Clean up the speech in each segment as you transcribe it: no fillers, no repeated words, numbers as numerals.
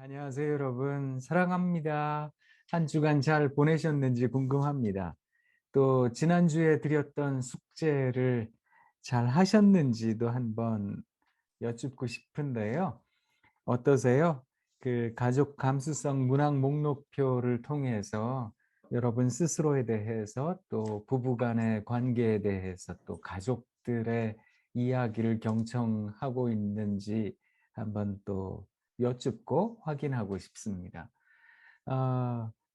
안녕하세요, 여러분. 사랑합니다. 한 주간 잘 보내셨는지 궁금합니다. 또 지난주에 드렸던 숙제를 잘 하셨는지도 한번 여쭙고 싶은데요. 어떠세요? 그 가족 감수성 문학 목록표를 통해서 여러분 스스로에 대해서 또 부부 간의 관계에 대해서 또 가족들의 이야기를 경청하고 있는지 한번 또 여쭙고 확인하고 싶습니다.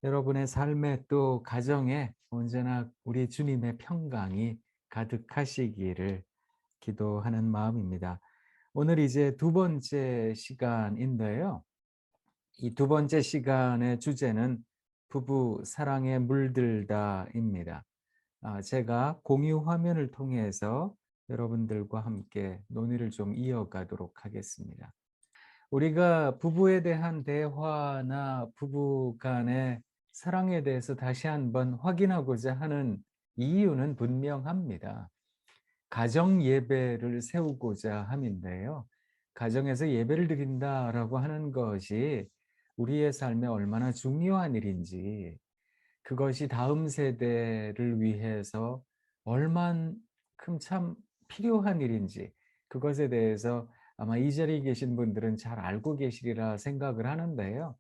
여러분의 삶에 또 가정에 언제나 우리 주님의 평강이 가득하시기를 기도하는 마음입니다. 오늘 이제 두 번째 시간인데요. 이 두 번째 시간의 주제는 부부 사랑에 물들다입니다. 제가 공유 화면을 통해서 여러분들과 함께 논의를 좀 이어가도록 하겠습니다. 우리가 부부에 대한 대화나 부부 간의 사랑에 대해서 다시 한번 확인하고자 하는 이유는 분명합니다. 가정 예배를 세우고자 함인데요. 가정에서 예배를 드린다라고 하는 것이 우리의 삶에 얼마나 중요한 일인지, 그것이 다음 세대를 위해서 얼만큼 참 필요한 일인지, 그것에 대해서 아마 이 자리에 계신 분들은 잘 알고 계시리라 생각을 하는데요.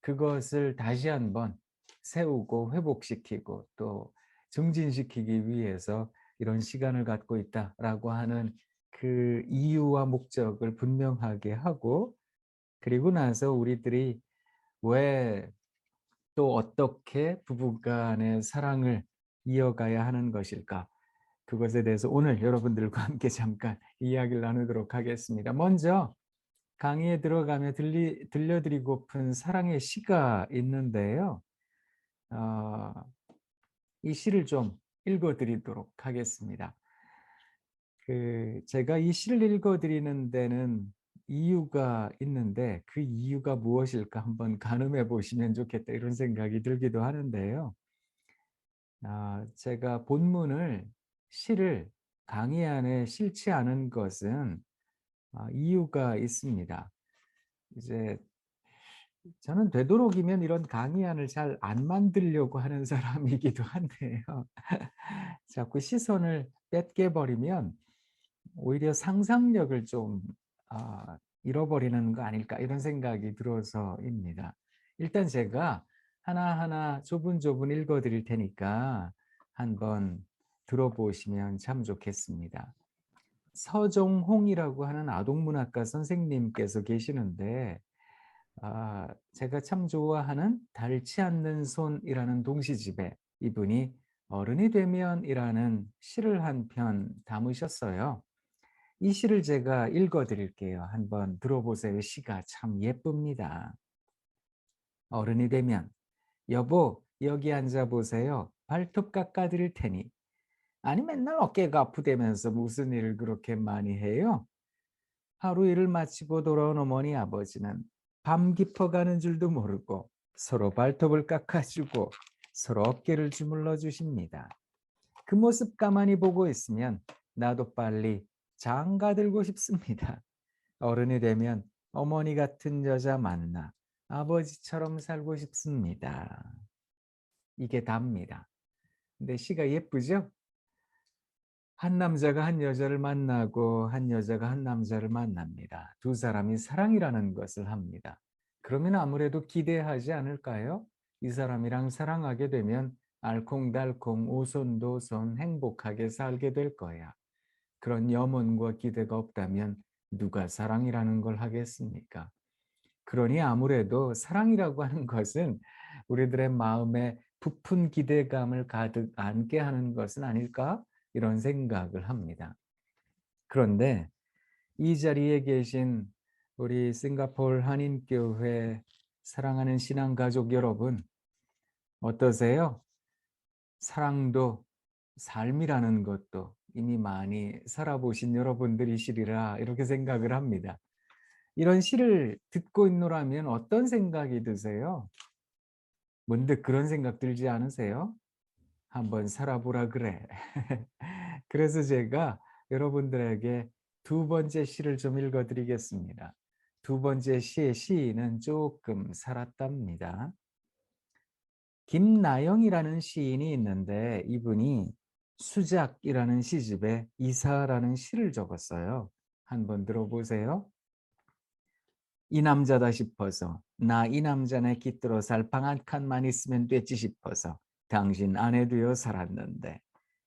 그것을 다시 한번 세우고 회복시키고 또 증진시키기 위해서 이런 시간을 갖고 있다라고 하는 그 이유와 목적을 분명하게 하고, 그리고 나서 우리들이 왜 또 어떻게 부부간의 사랑을 이어가야 하는 것일까? 그것에 대해서 오늘 여러분들과 함께 잠깐 이야기를 나누도록 하겠습니다. 먼저 강의에 들어가며 들려드리고픈 사랑의 시가 있는데요. 어, 이 시를 좀 읽어드리도록 하겠습니다. 제가 이 시를 읽어드리는 데는 이유가 있는데 그 이유가 무엇일까 한번 가늠해 보시면 좋겠다 이런 생각이 들기도 하는데요. 제가 본문을 시를 강의 안에 실지 않은 것은 이유가 있습니다. 이제 저는 되도록이면 이런 강의안을 잘 안 만들려고 하는 사람이기도 한데요. 자꾸 시선을 뺏겨 버리면 오히려 상상력을 좀 잃어버리는 거 아닐까 이런 생각이 들어서입니다. 일단 제가 하나하나 조분조분 읽어 드릴 테니까 한번 들어보시면 참 좋겠습니다. 서종홍이라고 하는 아동문학가 선생님께서 계시는데 제가 참 좋아하는 닳지 않는 손이라는 동시집에 이분이 어른이 되면이라는 시를 한 편 담으셨어요. 이 시를 제가 읽어 드릴게요. 한번 들어보세요. 시가 참 예쁩니다. 어른이 되면 여보 여기 앉아 보세요. 발톱 깎아 드릴 테니. 아니 맨날 어깨가 아프다면서 무슨 일을 그렇게 많이 해요? 하루 일을 마치고 돌아온 어머니 아버지는 밤 깊어가는 줄도 모르고 서로 발톱을 깎아주고 서로 어깨를 주물러 주십니다. 그 모습 가만히 보고 있으면 나도 빨리 장가 들고 싶습니다. 어른이 되면 어머니 같은 여자 만나 아버지처럼 살고 싶습니다. 이게 답니다. 근데 시가 예쁘죠? 한 남자가 한 여자를 만나고 한 여자가 한 남자를 만납니다. 두 사람이 사랑이라는 것을 합니다. 그러면 아무래도 기대하지 않을까요? 이 사람이랑 사랑하게 되면 알콩달콩 오손도손 행복하게 살게 될 거야. 그런 염원과 기대가 없다면 누가 사랑이라는 걸 하겠습니까? 그러니 아무래도 사랑이라고 하는 것은 우리들의 마음에 부푼 기대감을 가득 안게 하는 것은 아닐까? 이런 생각을 합니다. 그런데 이 자리에 계신 우리 싱가포르 한인교회 사랑하는 신앙가족 여러분, 어떠세요? 사랑도 삶이라는 것도 이미 많이 살아보신 여러분들이시리라 이렇게 생각을 합니다. 이런 시를 듣고 있노라면 어떤 생각이 드세요? 문득 그런 생각 들지 않으세요? 한번 살아보라 그래. 그래서 제가 여러분들에게 두 번째 시를 좀 읽어 드리겠습니다. 두 번째 시의 시인은 조금 살았답니다. 김나영이라는 시인이 있는데 이분이 수작이라는 시집에 이사라는 시를 적었어요. 한번 들어보세요. 이 남자다 싶어서 나 이 남자네 깃들어 살 방 한 칸만 있으면 됐지 싶어서 당신 아내 되어 살았는데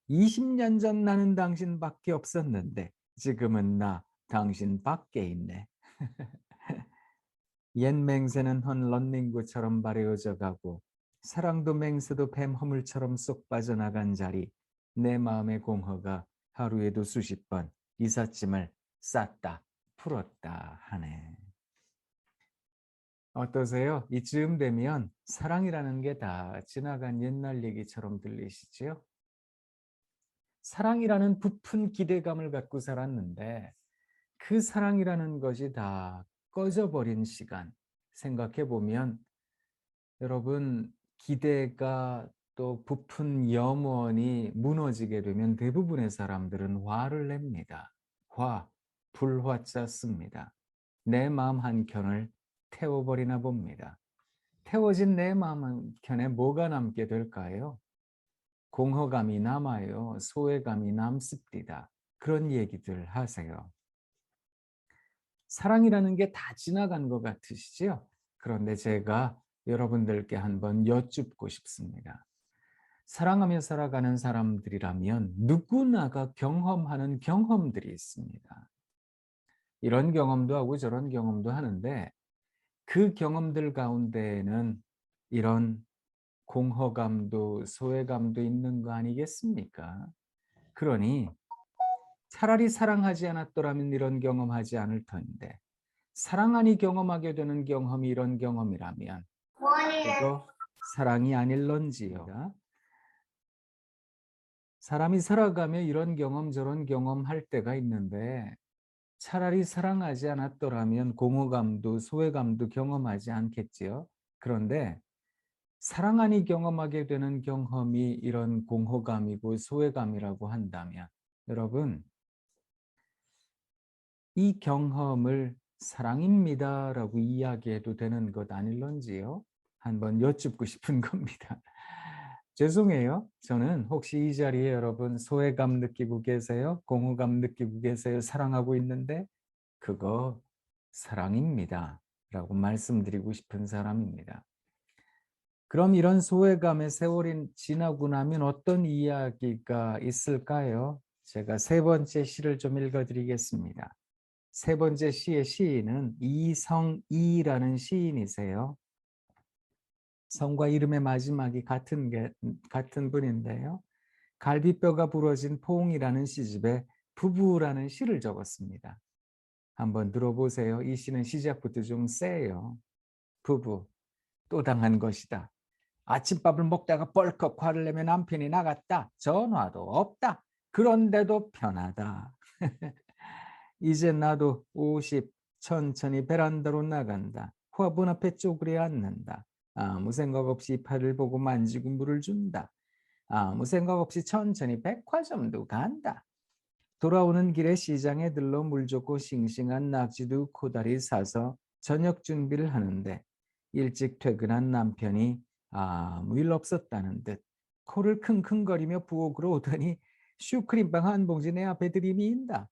20년 전 나는 당신밖에 없었는데 지금은 나 당신 밖에 있네. 옛 맹세는 헌 런닝구처럼 바래어져 가고 사랑도 맹세도 뱀 허물처럼 쏙 빠져나간 자리 내 마음의 공허가 하루에도 수십 번 이삿짐을 쌌다 풀었다 하네. 어떠세요? 이쯤 되면 사랑이라는 게 다 지나간 옛날 얘기처럼 들리시지요? 사랑이라는 부푼 기대감을 갖고 살았는데 그 사랑이라는 것이 다 꺼져버린 시간 생각해 보면 여러분 기대가 또 부푼 염원이 무너지게 되면 대부분의 사람들은 화를 냅니다. 화, 불화자 씁니다. 내 마음 한켠을 태워버리나 봅니다. 태워진 내 마음 한켠에 뭐가 남게 될까요? 공허감이 남아요. 소외감이 남습니다. 그런 얘기들 하세요. 사랑이라는 게 다 지나간 것 같으시죠? 그런데 제가 여러분들께 한번 여쭙고 싶습니다. 사랑하며 살아가는 사람들이라면 누구나가 경험하는 경험들이 있습니다. 이런 경험도 하고 저런 경험도 하는데 그 경험들 가운데에는 이런 공허감도 소외감도 있는 거 아니겠습니까? 그러니 차라리 사랑하지 않았더라면 이런 경험하지 않을 터인데 사랑하니 경험하게 되는 경험이 이런 경험이라면 그거 사랑이 아닐런지요. 사람이 살아가며 이런 경험 저런 경험할 때가 있는데 차라리 사랑하지 않았더라면 공허감도 소외감도 경험하지 않겠지요. 그런데 사랑하니 경험하게 되는 경험이 이런 공허감이고 소외감이라고 한다면 여러분 이 경험을 사랑입니다라고 이야기해도 되는 것 아닐런지요? 한번 여쭙고 싶은 겁니다. 죄송해요. 저는 혹시 이 자리에 여러분 소외감 느끼고 계세요? 공허감 느끼고 계세요? 사랑하고 있는데 그거 사랑입니다. 라고 말씀드리고 싶은 사람입니다. 그럼 이런 소외감의 세월이 지나고 나면 어떤 이야기가 있을까요? 제가 세 번째 시를 좀 읽어드리겠습니다. 세 번째 시의 시인은 이성이라는 시인이세요. 성과 이름의 마지막이 같은 분인데요. 갈비뼈가 부러진 포옹이라는 시집에 부부라는 시를 적었습니다. 한번 들어보세요. 이 시는 시작부터 좀 세요. 부부, 또 당한 것이다. 아침밥을 먹다가 뻘컥 화를 내며 남편이 나갔다. 전화도 없다. 그런데도 편하다. 이제 나도 50 천천히 베란다로 나간다. 화분 앞에 쪼그려 앉는다. 아무 생각 없이 팔을 보고 만지고 물을 준다. 아무 생각 없이 천천히 백화점도 간다. 돌아오는 길에 시장에 들러 물 좋고 싱싱한 낙지도 코다리 사서 저녁 준비를 하는데 일찍 퇴근한 남편이 아무 일 없었다는 듯 코를 킁킁거리며 부엌으로 오더니 슈크림빵 한 봉지 내 앞에 들이민다.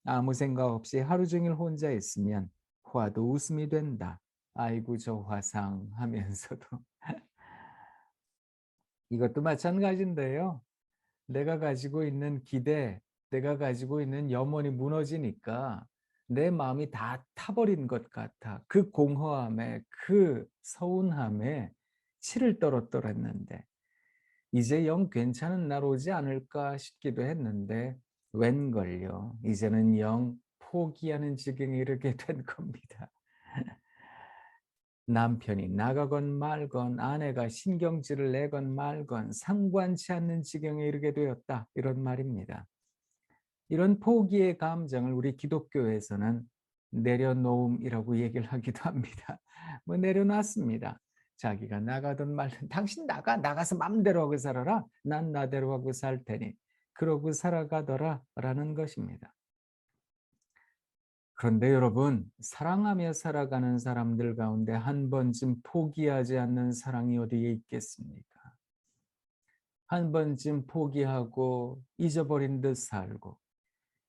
아무 생각 없이 하루 종일 혼자 있으면 화도 웃음이 된다. 아이고 저 화상 하면서도 이것도 마찬가지인데요. 내가 가지고 있는 기대, 내가 가지고 있는 염원이 무너지니까 내 마음이 다 타버린 것 같아. 그 공허함에, 그 서운함에 치를 떨었더랬는데 이제 영 괜찮은 날 오지 않을까 싶기도 했는데 웬걸요. 이제는 영 포기하는 지경에 이르게 된 겁니다. 남편이 나가건 말건 아내가 신경질을 내건 말건 상관치 않는 지경에 이르게 되었다. 이런 말입니다. 이런 포기의 감정을 우리 기독교에서는 내려놓음이라고 얘기를 하기도 합니다. 뭐 내려놨습니다. 자기가 나가든 말든 당신 나가서 맘대로 하고 살아라. 난 나대로 하고 살 테니 그러고 살아가더라 라는 것입니다. 그런데 여러분, 사랑하며 살아가는 사람들 가운데 한 번쯤 포기하지 않는 사랑이 어디에 있겠습니까? 한 번쯤 포기하고 잊어버린 듯 살고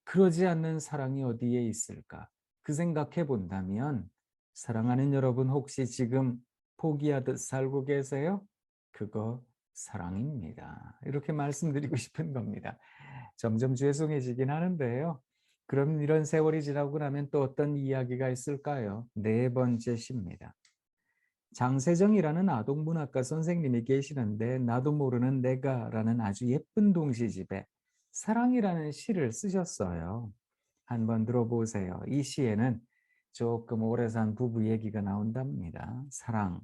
그러지 않는 사랑이 어디에 있을까? 그 생각해 본다면 사랑하는 여러분 혹시 지금 포기하듯 살고 계세요? 그거 사랑입니다. 이렇게 말씀드리고 싶은 겁니다. 점점 죄송해지긴 하는데요. 그럼 이런 세월이 지나고 나면 또 어떤 이야기가 있을까요? 네 번째 시입니다. 장세정이라는 아동문학가 선생님이 계시는데 나도 모르는 내가라는 아주 예쁜 동시집에 사랑이라는 시를 쓰셨어요. 한번 들어보세요. 이 시에는 조금 오래 산 부부 얘기가 나온답니다. 사랑.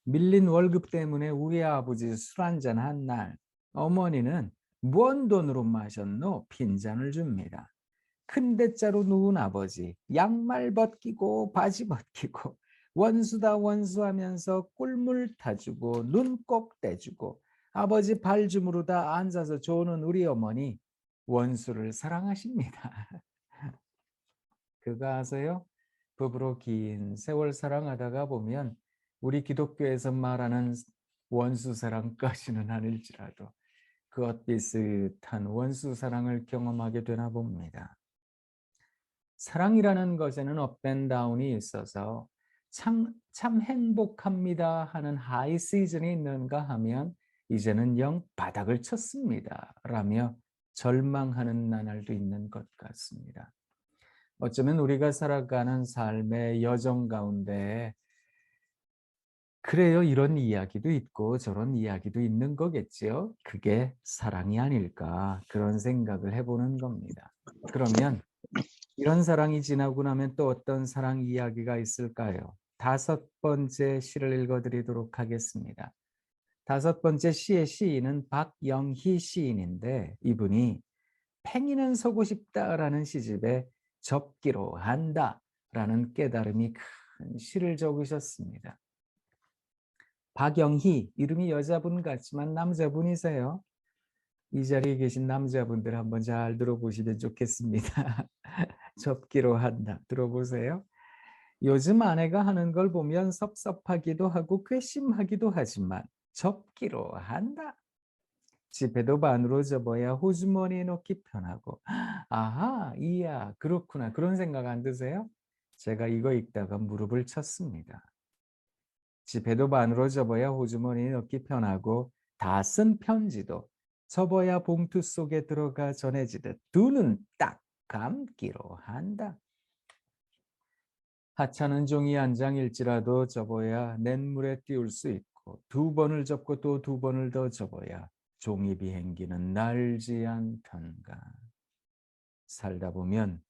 밀린 월급 때문에 우리 아버지 술 한잔 한 날 어머니는 뭔 돈으로 마셨노? 빈잔을 줍니다. 큰 대자로 누운 아버지, 양말 벗기고 바지 벗기고 원수다 원수하면서 꿀물 타주고 눈 꼭 떼주고 아버지 발 주무르다 앉아서 조는 우리 어머니 원수를 사랑하십니다. 그거 아세요? 부부로 긴 세월 사랑하다가 보면 우리 기독교에서 말하는 원수 사랑까지는 아닐지라도 그 비슷한 원수 사랑을 경험하게 되나 봅니다. 사랑이라는 것에는 업앤다운이 있어서 참 행복합니다 하는 하이 시즌이 있는가 하면 이제는 영 바닥을 쳤습니다 라며 절망하는 나날도 있는 것 같습니다. 어쩌면 우리가 살아가는 삶의 여정 가운데 그래요, 이런 이야기도 있고 저런 이야기도 있는 거겠지요. 그게 사랑이 아닐까 그런 생각을 해보는 겁니다. 그러면 이런 사랑이 지나고 나면 또 어떤 사랑 이야기가 있을까요? 다섯 번째 시를 읽어드리도록 하겠습니다. 다섯 번째 시의 시인은 박영희 시인인데 이분이 팽이는 서고 싶다라는 시집에 접기로 한다라는 깨달음이 큰 시를 적으셨습니다. 박영희, 이름이 여자분 같지만 남자분이세요. 이 자리에 계신 남자분들 한번 잘 들어보시면 좋겠습니다. 접기로 한다. 들어보세요. 요즘 아내가 하는 걸 보면 섭섭하기도 하고 괘씸하기도 하지만 접기로 한다. 지폐도 반으로 접어야 호주머니에 넣기 편하고. 아하, 이야, 그렇구나. 그런 생각 안 드세요? 제가 이거 읽다가 무릎을 쳤습니다. 지폐도 반으로 접어야 호주머니에 넣기 편하고 다 쓴 편지도 접어야 봉투 속에 들어가 전해지듯 두 눈 딱 감기로 한다. 하찮은 종이 한 장일지라도 접어야 냇물에 띄울 수 있고 두 번을 접고 또 두 번을 더 접어야 종이 비행기는 날지 않던가. 살다 보면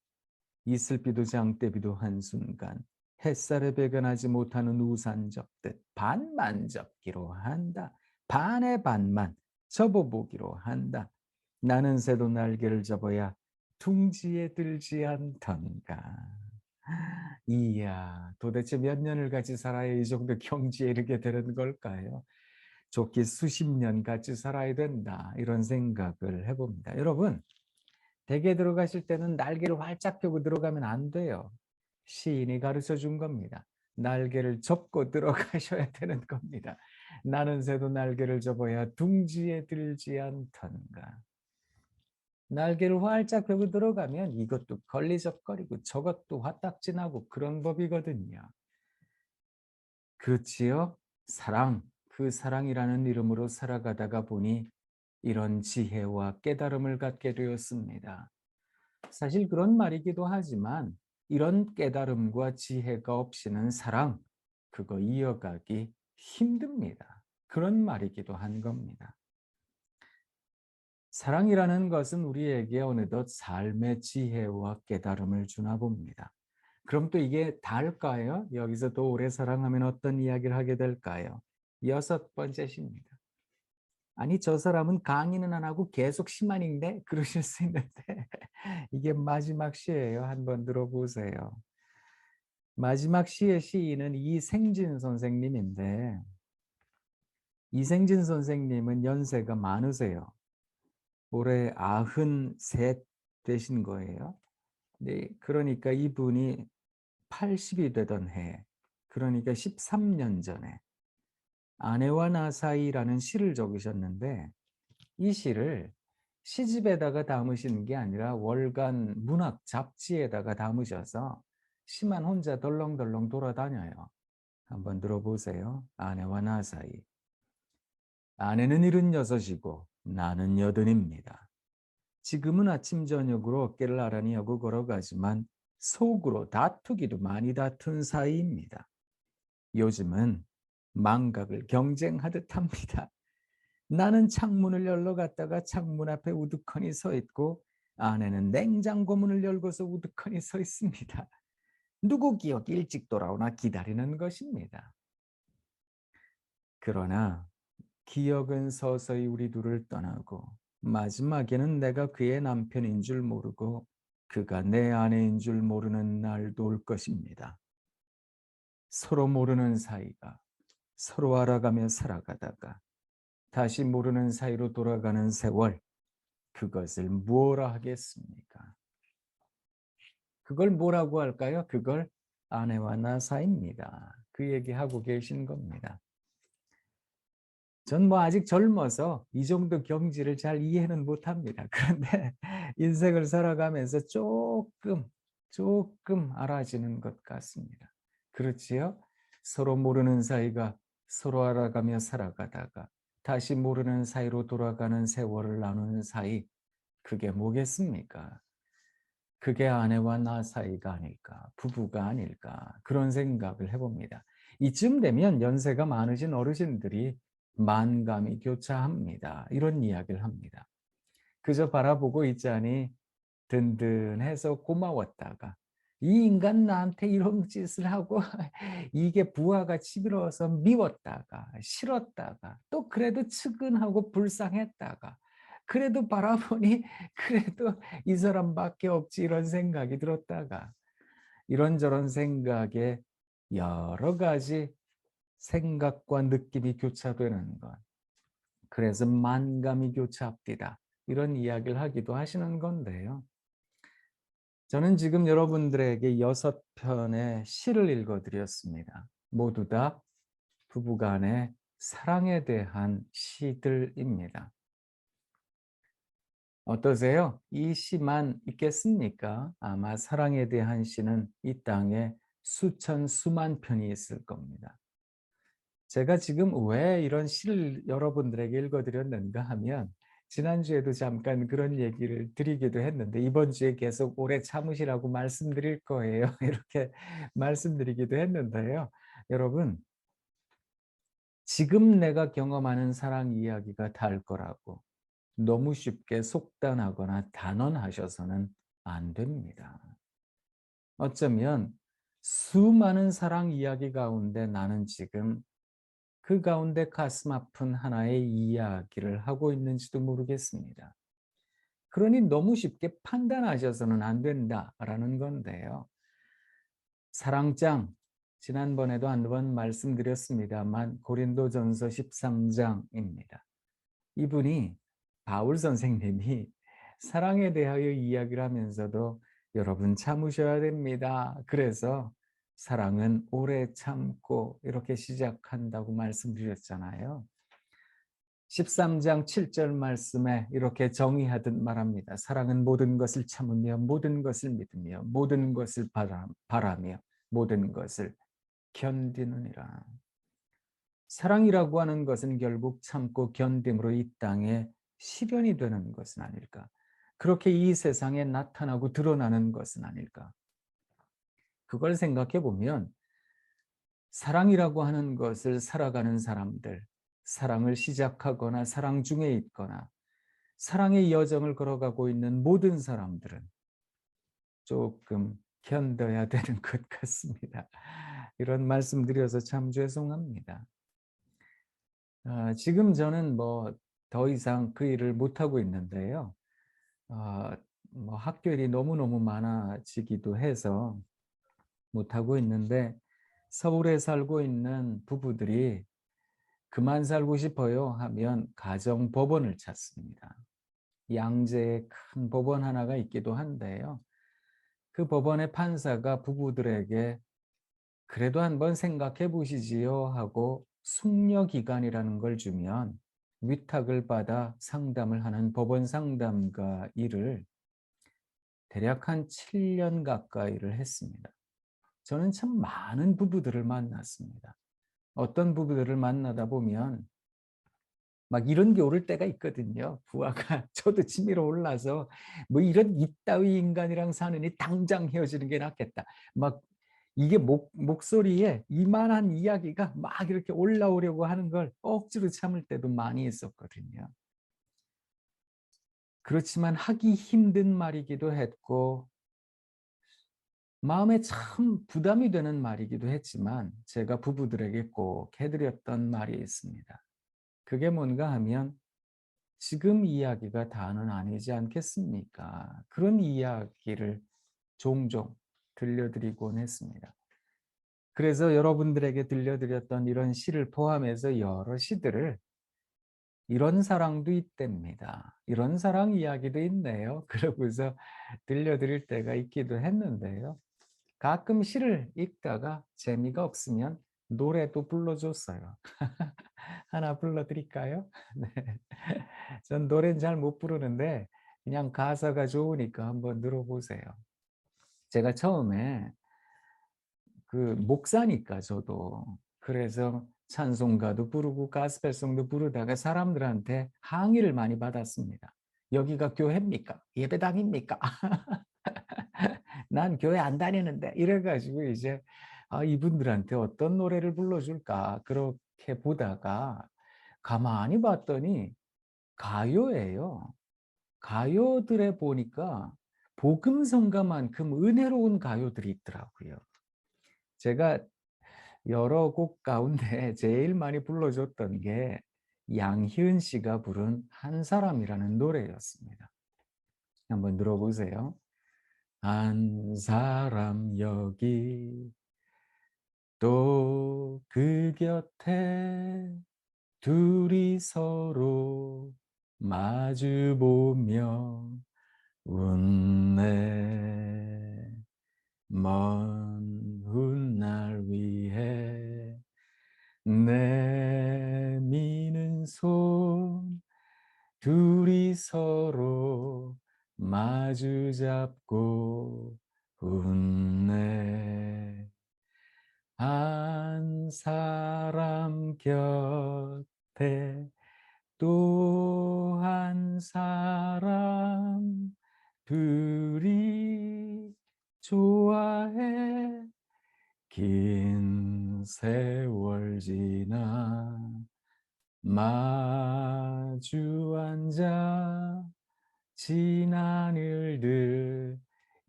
이슬비도 장대비도 한순간 햇살에 배변하지 못하는 우산 접듯 반만 접기로 한다. 반의 반만 접어보기로 한다. 나는 새도 날개를 접어야 둥지에 들지 않던가. 이야, 도대체 몇 년을 같이 살아야 이 정도 경지에 이르게 되는 걸까요? 좋게 수십 년 같이 살아야 된다. 이런 생각을 해봅니다. 여러분, 댁에 들어가실 때는 날개를 활짝 펴고 들어가면 안 돼요. 시인이 가르쳐 준 겁니다. 날개를 접고 들어가셔야 되는 겁니다. 나는 새도 날개를 접어야 둥지에 들지 않던가. 날개를 활짝 펴고 들어가면 이것도 걸리적거리고 저것도 화딱지나고 그런 법이거든요. 그렇지요? 사랑, 그 사랑이라는 이름으로 살아가다가 보니 이런 지혜와 깨달음을 갖게 되었습니다. 사실 그런 말이기도 하지만 이런 깨달음과 지혜가 없이는 사랑, 그거 이어가기 힘듭니다. 그런 말이기도 한 겁니다. 사랑이라는 것은 우리에게 어느덧 삶의 지혜와 깨달음을 주나 봅니다. 그럼 또 이게 다일까요? 여기서 또 오래 사랑하면 어떤 이야기를 하게 될까요? 여섯 번째 시입니다. 아니, 저 사람은 강의는 안 하고 계속 시만 읽네? 그러실 수 있는데 이게 마지막 시예요. 한번 들어보세요. 마지막 시의 시인은 이생진 선생님인데 이생진 선생님은 연세가 많으세요. 올해 93 되신 거예요. 네, 그러니까 이분이 80이 되던 해, 그러니까 13년 전에 아내와 나 사이라는 시를 적으셨는데, 이 시를 시집에다가 담으시는 게 아니라 월간 문학 잡지에다가 담으셔서 시만 혼자 덜렁덜렁 돌아다녀요. 한번 들어보세요. 아내와 나 사이. 아내는 76이고 나는 80입니다. 지금은 아침 저녁으로 어깨를 나란히 하고 걸어가지만 속으로 다투기도 많이 다툰 사이입니다. 요즘은 망각을 경쟁하듯 합니다. 나는 창문을 열러 갔다가 창문 앞에 우두커니 서 있고 아내는 냉장고 문을 열고서 우두커니 서 있습니다. 누구 기억 일찍 돌아오나 기다리는 것입니다. 그러나 기억은 서서히 우리 둘을 떠나고 마지막에는 내가 그의 남편인 줄 모르고 그가 내 아내인 줄 모르는 날도 올 것입니다. 서로 모르는 사이가 서로 알아가며 살아가다가 다시 모르는 사이로 돌아가는 세월, 그것을 뭐라 하겠습니까? 그걸 뭐라고 할까요? 그걸 아내와 나 사이입니다. 그 얘기하고 계신 겁니다. 전 뭐 아직 젊어서 이 정도 경지를 잘 이해는 못합니다. 그런데 인생을 살아가면서 조금 알아지는 것 같습니다. 그렇지요? 서로 모르는 사이가 서로 알아가며 살아가다가 다시 모르는 사이로 돌아가는 세월을 나누는 사이, 그게 뭐겠습니까? 그게 아내와 나 사이가 아닐까, 부부가 아닐까, 그런 생각을 해봅니다. 이쯤 되면 연세가 많으신 어르신들이 만감이 교차합니다. 이런 이야기를 합니다. 그저 바라보고 있자니 든든해서 고마웠다가 이 인간 나한테 이런 짓을 하고 이게 부하가 치밀어서 미웠다가 싫었다가 또 그래도 측은하고 불쌍했다가 그래도 바라보니 그래도 이 사람밖에 없지 이런 생각이 들었다가 이런저런 생각에 여러 가지 생각과 느낌이 교차되는 것. 그래서 만감이 교차합디다. 이런 이야기를 하기도 하시는 건데요. 저는 지금 여러분들에게 6편의 시를 읽어드렸습니다. 모두 다 부부간의 사랑에 대한 시들입니다. 어떠세요? 이 시만 있겠습니까? 아마 사랑에 대한 시는 이 땅에 수천 수만 편이 있을 겁니다. 제가 지금 왜 이런 시를 여러분들에게 읽어드렸는가 하면 지난주에도 잠깐 그런 얘기를 드리기도 했는데 이번 주에 계속 오래 참으시라고 말씀드릴 거예요. 이렇게 말씀드리기도 했는데요. 여러분, 지금 내가 경험하는 사랑 이야기가 달 거라고 너무 쉽게 속단하거나 단언하셔서는 안 됩니다. 어쩌면 수많은 사랑 이야기 가운데 나는 지금 그 가운데 가슴 아픈 하나의 이야기를 하고 있는지도 모르겠습니다. 그러니 너무 쉽게 판단하셔서는 안 된다라는 건데요. 사랑장, 지난번에도 한 번 말씀드렸습니다만 고린도전서 13장입니다. 이분이 바울 선생님이 사랑에 대하여 이야기를 하면서도 여러분 참으셔야 됩니다. 그래서 사랑은 오래 참고 이렇게 시작한다고 말씀드렸잖아요. 13장 7절 말씀에 이렇게 정의하듯 말합니다. 사랑은 모든 것을 참으며 모든 것을 믿으며 모든 것을 바라며 모든 것을 견디느니라. 사랑이라고 하는 것은 결국 참고 견딤으로 이 땅에 실현이 되는 것은 아닐까? 그렇게 이 세상에 나타나고 드러나는 것은 아닐까? 그걸 생각해 보면 사랑이라고 하는 것을 살아가는 사람들, 사랑을 시작하거나 사랑 중에 있거나 사랑의 여정을 걸어가고 있는 모든 사람들은 조금 견뎌야 되는 것 같습니다. 이런 말씀 드려서 참 죄송합니다. 지금 저는 뭐 더 이상 그 일을 못하고 있는데요. 뭐 학교 일이 너무너무 많아지기도 해서 못하고 있는데 서울에 살고 있는 부부들이 그만 살고 싶어요 하면 가정법원을 찾습니다. 양재에 큰 법원 하나가 있기도 한데요. 그 법원의 판사가 부부들에게 그래도 한번 생각해 보시지요 하고 숙려 기간이라는 걸 주면 위탁을 받아 상담을 하는 법원 상담가 일을 대략 한 7년 가까이를 했습니다. 저는 참 많은 부부들을 만났습니다. 어떤 부부들을 만나다 보면 막 이런 게 오를 때가 있거든요. 부하가 저도 치밀어 올라서 뭐 이런 이따위 인간이랑 사느니 당장 헤어지는 게 낫겠다. 막 이게 목소리에 이만한 이야기가 막 이렇게 올라오려고 하는 걸 억지로 참을 때도 많이 있었거든요. 그렇지만 하기 힘든 말이기도 했고 마음에 참 부담이 되는 말이기도 했지만 제가 부부들에게 꼭 해드렸던 말이 있습니다. 그게 뭔가 하면 지금 이야기가 다는 아니지 않겠습니까? 그런 이야기를 종종 들려드리곤 했습니다. 그래서 여러분들에게 들려드렸던 이런 시를 포함해서 여러 시들을 이런 사랑도 있답니다. 이런 사랑 이야기도 있네요. 그러고서 들려드릴 때가 있기도 했는데요. 가끔 시를 읽다가 재미가 없으면 노래도 불러줬어요. 하나 불러드릴까요? 네. 전 노래는 잘 못 부르는데 그냥 가사가 좋으니까 한번 들어보세요. 제가 처음에 그 목사니까 저도 그래서 찬송가도 부르고 가스펠송도 부르다가 사람들한테 항의를 많이 받았습니다. 여기가 교회입니까? 예배당입니까? 난 교회 안 다니는데 이래가지고 이제 이분들한테 어떤 노래를 불러줄까 그렇게 보다가 가만히 봤더니 가요예요. 가요들에 보니까 복음성가만큼 은혜로운 가요들이 있더라고요. 제가 여러 곡 가운데 제일 많이 불러줬던 게 양희은 씨가 부른 한 사람이라는 노래였습니다. 한번 들어보세요. 한 사람 여기 또 그 곁에 둘이 서로 마주보며 웃네 먼 훗날 위해 내미는 손 둘이 서로 마주 잡고 웃네 한 사람 곁에 또 한 사람 둘이 좋아해 긴 세월 지나 마주 앉아 지난 일들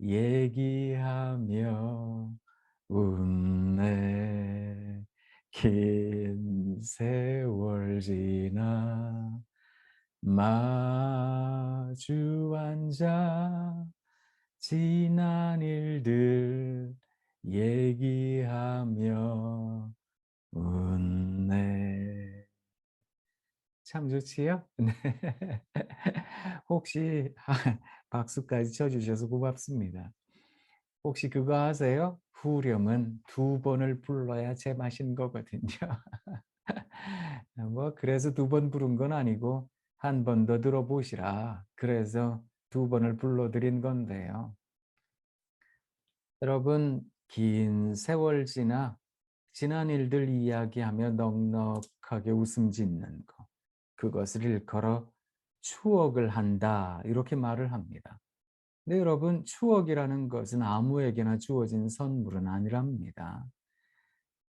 얘기하며 웃네 긴 세월 지나 마주 앉아 지난 일들 얘기하며 웃네. 참 좋지요? 네. 혹시 박수까지 쳐주셔서 고맙습니다. 혹시 그거 아세요? 후렴은 두 번을 불러야 제맛인 거거든요. 뭐 그래서 두 번 부른 건 아니고 한 번 더 들어보시라. 그래서 두 번을 불러드린 건데요. 여러분 긴 세월 지난 일들 이야기하며 넉넉하게 웃음 짓는 거. 그것을 일컬어 추억을 한다. 이렇게 말을 합니다. 근데 여러분 추억이라는 것은 아무에게나 주어진 선물은 아니랍니다.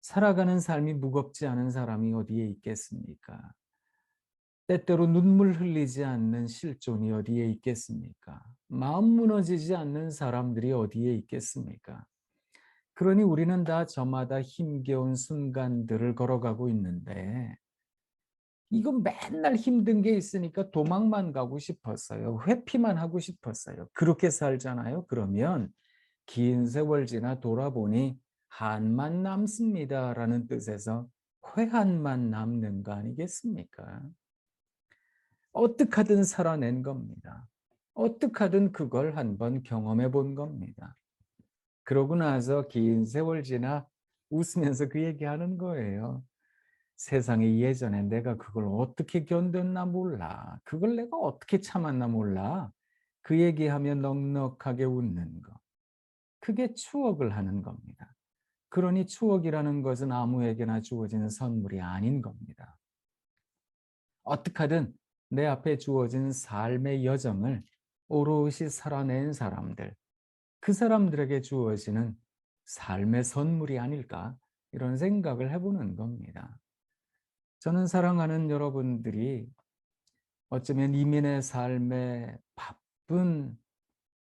살아가는 삶이 무겁지 않은 사람이 어디에 있겠습니까? 때때로 눈물 흘리지 않는 실존이 어디에 있겠습니까? 마음 무너지지 않는 사람들이 어디에 있겠습니까? 그러니 우리는 다 저마다 힘겨운 순간들을 걸어가고 있는데 이건 맨날 힘든 게 있으니까 도망만 가고 싶었어요. 회피만 하고 싶었어요. 그렇게 살잖아요. 그러면 긴 세월 지나 돌아보니 한만 남습니다라는 뜻에서 회한만 남는 거 아니겠습니까? 어떻게 하든 살아낸 겁니다. 어떻게 하든 그걸 한번 경험해 본 겁니다. 그러고 나서 긴 세월 지나 웃으면서 그 얘기하는 거예요. 세상에 예전에 내가 그걸 어떻게 견뎠나 몰라. 그걸 내가 어떻게 참았나 몰라. 그 얘기하며 넉넉하게 웃는 거. 그게 추억을 하는 겁니다. 그러니 추억이라는 것은 아무에게나 주어지는 선물이 아닌 겁니다. 어떻게 하든 내 앞에 주어진 삶의 여정을 오롯이 살아낸 사람들, 그 사람들에게 주어지는 삶의 선물이 아닐까 이런 생각을 해보는 겁니다. 저는 사랑하는 여러분들이 어쩌면 이민의 삶의 바쁜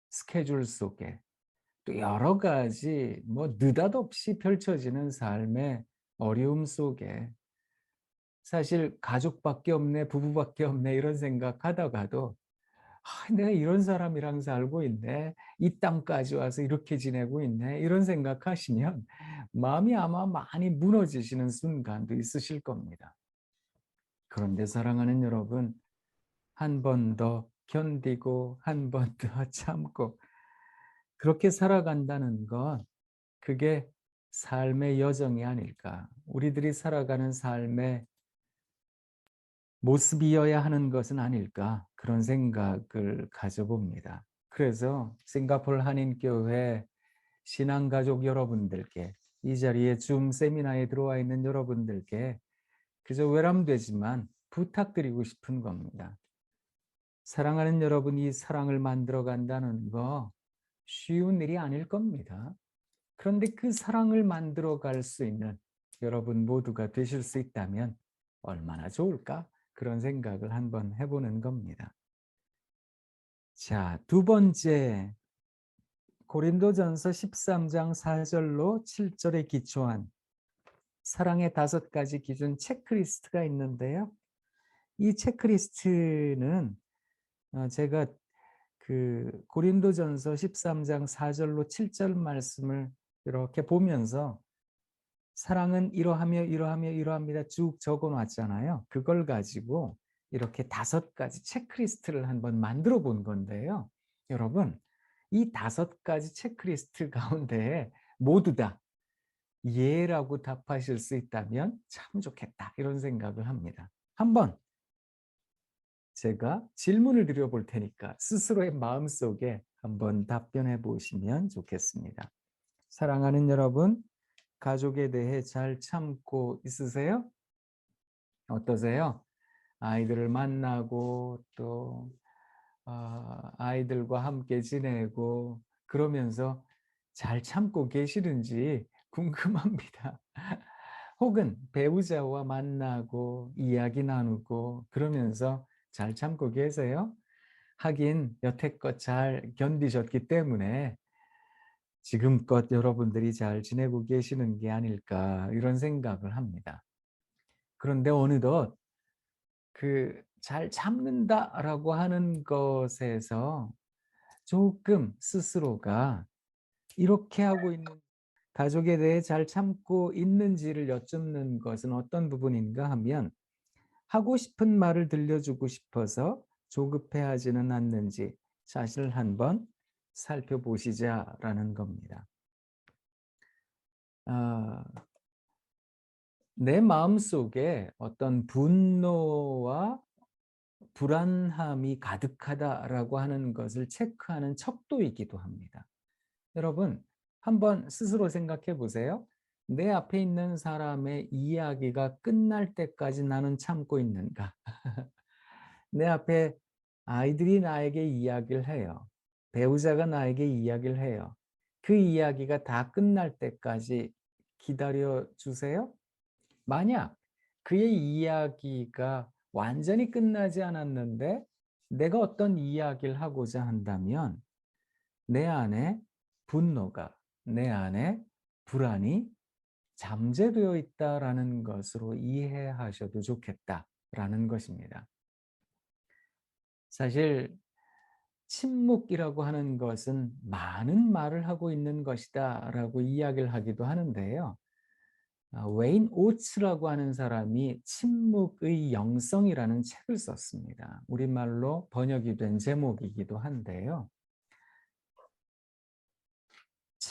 스케줄 속에 또 여러 가지 뭐 느닷없이 펼쳐지는 삶의 어려움 속에 사실 '가족밖에 없네. 부부밖에 없네.' 이런 생각하다가도 '아 내가 이런 사람이랑 살고 있네. 이 땅까지 와서 이렇게 지내고 있네.' 이런 생각하시면 마음이 아마 많이 무너지시는 순간도 있으실 겁니다. 그런데 사랑하는 여러분, 한 번 더 견디고 한 번 더 참고 그렇게 살아간다는 건 그게 삶의 여정이 아닐까. 우리들이 살아가는 삶의 모습이어야 하는 것은 아닐까. 그런 생각을 가져봅니다. 그래서 싱가포르 한인교회 신앙가족 여러분들께 이 자리에 줌 세미나에 들어와 있는 여러분들께 그저 외람되지만 부탁드리고 싶은 겁니다. 사랑하는 여러분이 사랑을 만들어 간다는 거 쉬운 일이 아닐 겁니다. 그런데 그 사랑을 만들어 갈 수 있는 여러분 모두가 되실 수 있다면 얼마나 좋을까? 그런 생각을 한번 해보는 겁니다. 자, 두 번째, 고린도전서 13장 4절로 7절에 기초한 사랑의 5가지 기준 체크리스트가 있는데요. 이 체크리스트는 제가 그 고린도전서 13장 4절로 7절 말씀을 이렇게 보면서 사랑은 이러하며 이러하며 이러합니다 쭉 적어 놨잖아요. 그걸 가지고 이렇게 5가지 체크리스트를 한번 만들어 본 건데요. 여러분, 이 5가지 체크리스트 가운데 모두 다 예라고 답하실 수 있다면 참 좋겠다 이런 생각을 합니다. 한번 제가 질문을 드려볼 테니까 스스로의 마음속에 한번 답변해 보시면 좋겠습니다. 사랑하는 여러분, 가족에 대해 잘 참고 있으세요? 어떠세요? 아이들을 만나고 또 아이들과 함께 지내고 그러면서 잘 참고 계시는지 궁금합니다. 혹은 배우자와 만나고 이야기 나누고 그러면서 잘 참고 계세요? 하긴 여태껏 잘 견디셨기 때문에 지금껏 여러분들이 잘 지내고 계시는 게 아닐까 이런 생각을 합니다. 그런데 어느덧 그 '잘 참는다.'라고 하는 것에서 조금 스스로가 이렇게 하고 있는 가족에 대해 잘 참고 있는지를 여쭙는 것은 어떤 부분인가 하면 하고 싶은 말을 들려주고 싶어서 조급해하지는 않는지 자신을 한번 살펴보시자라는 겁니다. 아, 내 마음속에 어떤 분노와 불안함이 가득하다라고 하는 것을 체크하는 척도이기도 합니다. 여러분, 한번 스스로 생각해 보세요. 내 앞에 있는 사람의 이야기가 끝날 때까지 나는 참고 있는가? 내 앞에 아이들이 나에게 이야기를 해요. 배우자가 나에게 이야기를 해요. 그 이야기가 다 끝날 때까지 기다려 주세요? 만약 그의 이야기가 완전히 끝나지 않았는데 내가 어떤 이야기를 하고자 한다면 내 안에 분노가, 내 안에 불안이 잠재되어 있다라는 것으로 이해하셔도 좋겠다라는 것입니다. 사실 침묵이라고 하는 것은 많은 말을 하고 있는 것이다라고 이야기를 하기도 하는데요. 웨인 오츠라고 하는 사람이 침묵의 영성이라는 책을 썼습니다. 우리말로 번역이 된 제목이기도 한데요.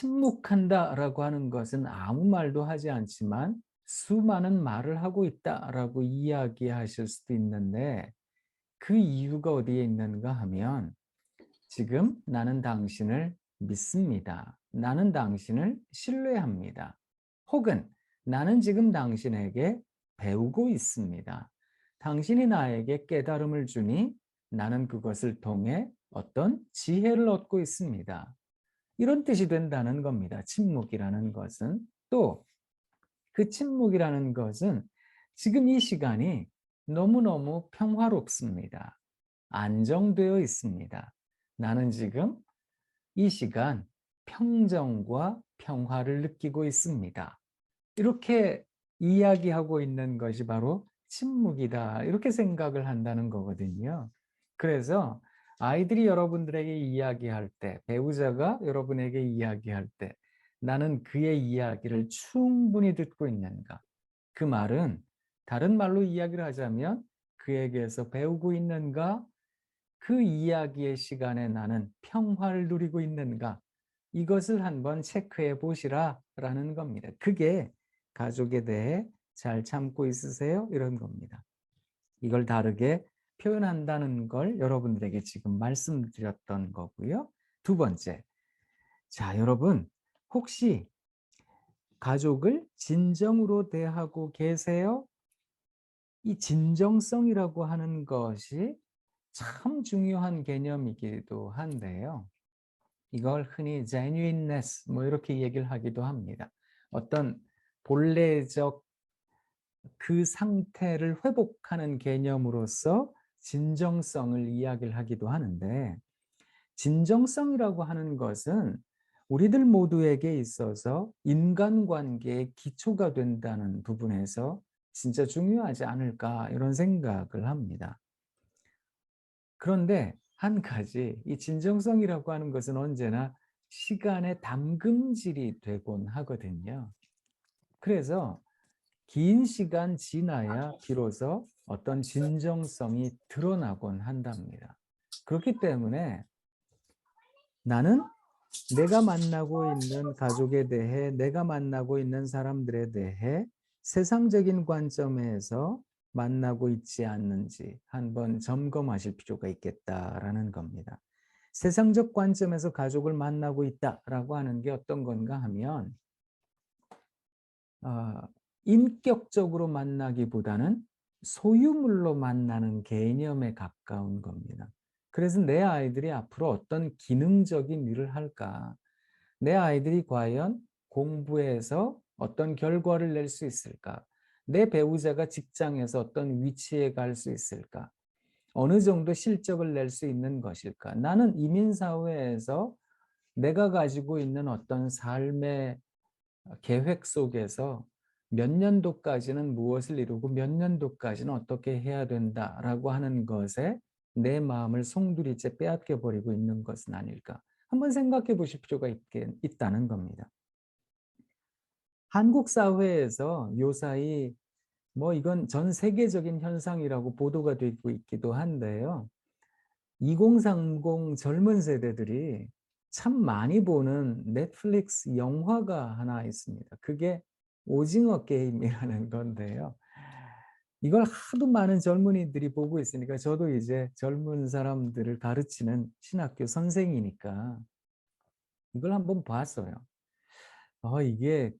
침묵한다라고 하는 것은 아무 말도 하지 않지만 수많은 말을 하고 있다라고 이야기하실 수도 있는데 그 이유가 어디에 있는가 하면 지금 나는 당신을 믿습니다. 나는 당신을 신뢰합니다. 혹은 나는 지금 당신에게 배우고 있습니다. 당신이 나에게 깨달음을 주니 나는 그것을 통해 어떤 지혜를 얻고 있습니다. 이런 뜻이 된다는 겁니다. 침묵이라는 것은. 또 그 침묵이라는 것은 지금 이 시간이 너무너무 평화롭습니다. 안정되어 있습니다. 나는 지금 이 시간 평정과 평화를 느끼고 있습니다. 이렇게 이야기하고 있는 것이 바로 침묵이다. 이렇게 생각을 한다는 거거든요. 그래서 아이들이 여러분들에게 이야기할 때, 배우자가 여러분에게 이야기할 때, 나는 그의 이야기를 충분히 듣고 있는가? 그 말은 다른 말로 이야기를 하자면 그에게서 배우고 있는가? 그 이야기의 시간에 나는 평화를 누리고 있는가? 이것을 한번 체크해 보시라라는 겁니다. 그게 가족에 대해 잘 참고 있으세요? 이런 겁니다. 이걸 다르게 표현한다는 걸 여러분들에게 지금 말씀드렸던 거고요. 두 번째, 자, 여러분 혹시 가족을 진정으로 대하고 계세요? 이 진정성이라고 하는 것이 참 중요한 개념이기도 한데요. 이걸 흔히 genuineness 뭐 이렇게 얘기를 하기도 합니다. 어떤 본래적 그 상태를 회복하는 개념으로서 진정성을 이야기를 하기도 하는데 진정성이라고 하는 것은 우리들 모두에게 있어서 인간관계의 기초가 된다는 부분에서 진짜 중요하지 않을까 이런 생각을 합니다. 그런데 한 가지 이 진정성이라고 하는 것은 언제나 시간의 담금질이 되곤 하거든요. 그래서 긴 시간 지나야 비로소 어떤 진정성이 드러나곤 한답니다. 그렇기 때문에 나는 내가 만나고 있는 가족에 대해, 내가 만나고 있는 사람들에 대해 세상적인 관점에서 만나고 있지 않는지 한번 점검하실 필요가 있겠다라는 겁니다. 세상적 관점에서 가족을 만나고 있다라고 하는 게 어떤 건가 하면 인격적으로 만나기보다는 소유물로 만나는 개념에 가까운 겁니다. 그래서 내 아이들이 앞으로 어떤 기능적인 일을 할까? 내 아이들이 과연 공부에서 어떤 결과를 낼 수 있을까? 내 배우자가 직장에서 어떤 위치에 갈 수 있을까? 어느 정도 실적을 낼 수 있는 것일까? 나는 이민사회에서 내가 가지고 있는 어떤 삶의 계획 속에서 몇 년도까지는 무엇을 이루고 몇 년도까지는 어떻게 해야 된다라고 하는 것에 내 마음을 송두리째 빼앗겨 버리고 있는 것은 아닐까? 한번 생각해 보실 필요가 있다는 겁니다. 한국 사회에서 요사이 뭐 이건 전 세계적인 현상이라고 보도가 되고 있기도 한데요. 2030 젊은 세대들이 참 많이 보는 넷플릭스 영화가 하나 있습니다. 그게 오징어 게임이라는 건데요. 이걸 하도 많은 젊은이들이 보고 있으니까 저도 이제 젊은 사람들을 가르치는 신학교 선생이니까 이걸 한번 봤어요. 이게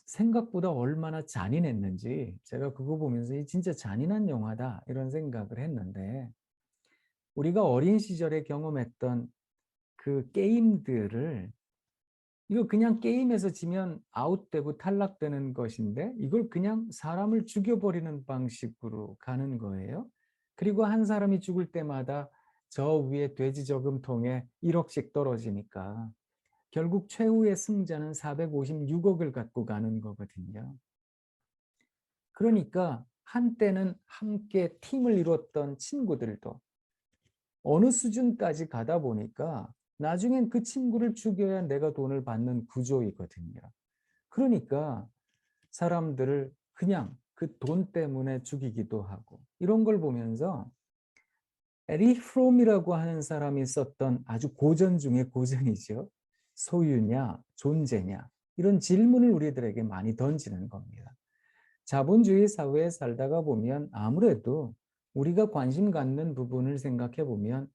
생각보다 얼마나 잔인했는지 제가 그거 보면서 이 진짜 잔인한 영화다 이런 생각을 했는데 우리가 어린 시절에 경험했던 그 게임들을 이거 그냥 게임에서 지면 아웃되고 탈락되는 것인데 이걸 그냥 사람을 죽여버리는 방식으로 가는 거예요. 그리고 한 사람이 죽을 때마다 저 위에 돼지 저금통에 1억씩 떨어지니까 결국 최후의 승자는 456억을 갖고 가는 거거든요. 그러니까 한때는 함께 팀을 이뤘던 친구들도 어느 수준까지 가다 보니까 나중엔 그 친구를 죽여야 내가 돈을 받는 구조이거든요. 그러니까 사람들을 그냥 그 돈 때문에 죽이기도 하고 이런 걸 보면서 에리 프롬이라고 하는 사람이 썼던 아주 고전 중에 고전이죠. 소유냐, 존재냐, 이런 질문을 우리들에게 많이 던지는 겁니다. 자본주의 사회에 살다가 보면 아무래도 우리가 관심 갖는 부분을 생각해 보면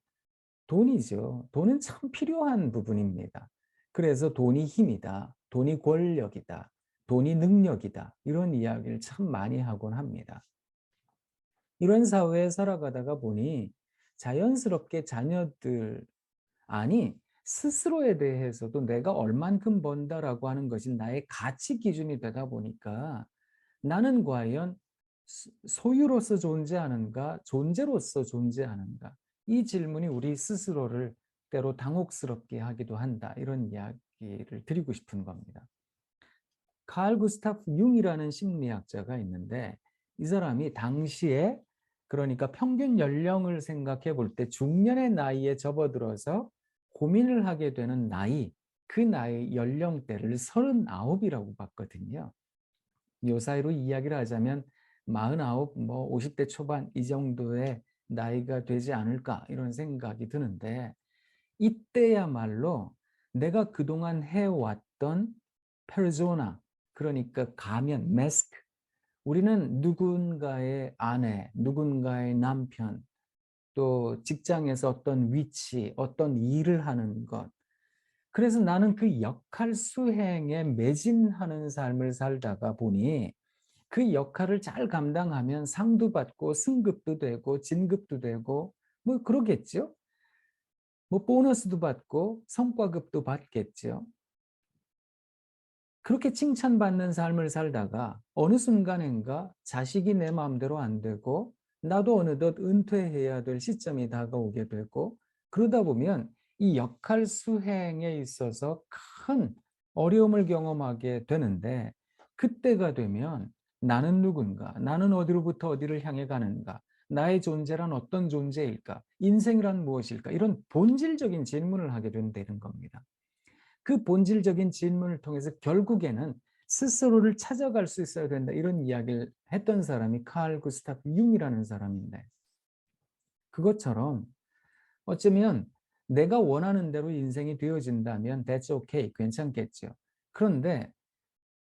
돈이죠. 돈은 참 필요한 부분입니다. 그래서 돈이 힘이다, 돈이 권력이다, 돈이 능력이다, 이런 이야기를 참 많이 하곤 합니다. 이런 사회에 살아가다가 보니 자연스럽게 자녀들, 아니 스스로에 대해서도 내가 얼만큼 번다라고 하는 것이 나의 가치 기준이 되다 보니까 나는 과연 소유로서 존재하는가, 존재로서 존재하는가, 이 질문이 우리 스스로를 때로 당혹스럽게 하기도 한다, 이런 이야기를 드리고 싶은 겁니다. 칼 구스타프 융이라는 심리학자가 있는데, 이 사람이 당시에, 그러니까 평균 연령을 생각해 볼 때 중년의 나이에 접어들어서 고민을 하게 되는 나이, 그 나이 연령대를 39이라고 봤거든요. 요 사이로 이야기를 하자면 49, 50대 초반 이 정도의 나이가 되지 않을까, 이런 생각이 드는데, 이때야말로 내가 그동안 해왔던 페르소나, 그러니까 가면, 마스크, 우리는 누군가의 아내, 누군가의 남편, 또 직장에서 어떤 위치, 어떤 일을 하는 것, 그래서 나는 그 역할 수행에 매진하는 삶을 살다가 보니 그 역할을 잘 감당하면 상도 받고 승급도 되고 진급도 되고 뭐 그러겠죠. 뭐 보너스도 받고 성과급도 받겠죠. 그렇게 칭찬받는 삶을 살다가 어느 순간인가 자식이 내 마음대로 안 되고 나도 어느덧 은퇴해야 될 시점이 다가오게 되고, 그러다 보면 이 역할 수행에 있어서 큰 어려움을 경험하게 되는데, 그때가 되면 나는 누군가, 나는 어디로부터 어디를 향해 가는가, 나의 존재란 어떤 존재일까, 인생이란 무엇일까, 이런 본질적인 질문을 하게 된다는 겁니다. 그 본질적인 질문을 통해서 결국에는 스스로를 찾아갈 수 있어야 된다, 이런 이야기를 했던 사람이 칼 구스타프 융이라는 사람인데, 그것처럼 어쩌면 내가 원하는 대로 인생이 되어진다면 that's okay, 괜찮겠죠. 그런데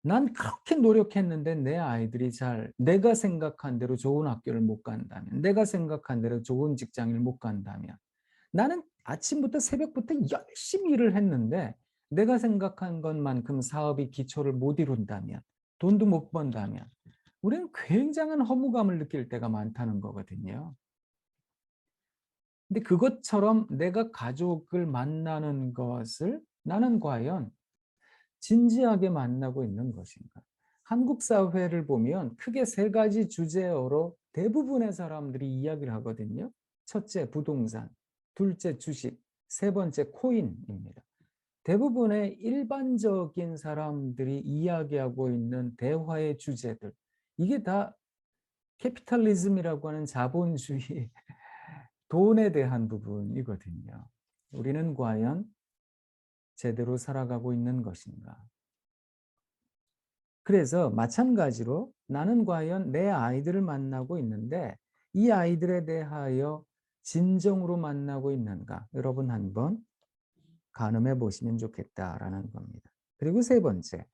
난 그렇게 노력했는데 내 아이들이 내가 생각한 대로 좋은 학교를 못 간다면, 내가 생각한 대로 좋은 직장을 못 간다면, 나는 아침부터 새벽부터 열심히 일을 했는데 내가 생각한 것만큼 사업이 기초를 못 이룬다면, 돈도 못 번다면 우리는 굉장한 허무감을 느낄 때가 많다는 거거든요. 근데 그것처럼 내가 가족을 만나는 것을 나는 과연 진지하게 만나고 있는 것인가? 한국 사회를 보면 크게 세 가지 주제어로 대부분의 사람들이 이야기를 하거든요. 첫째, 부동산; 둘째, 주식; 세 번째, 코인입니다. 대부분의 일반적인 사람들이 이야기하고 있는 대화의 주제들, 이게 다 캐피탈리즘이라고 하는 자본주의, 돈에 대한 부분이거든요. 우리는 과연 제대로 살아가고 있는 것인가? 그래서 마찬가지로 나는 과연 내 아이들을 만나고 있는데 이 아이들에 대하여 진정으로 만나고 있는가? 여러분 한번 가늠해 보시면 좋겠다라는 겁니다. 그리고 세 번째,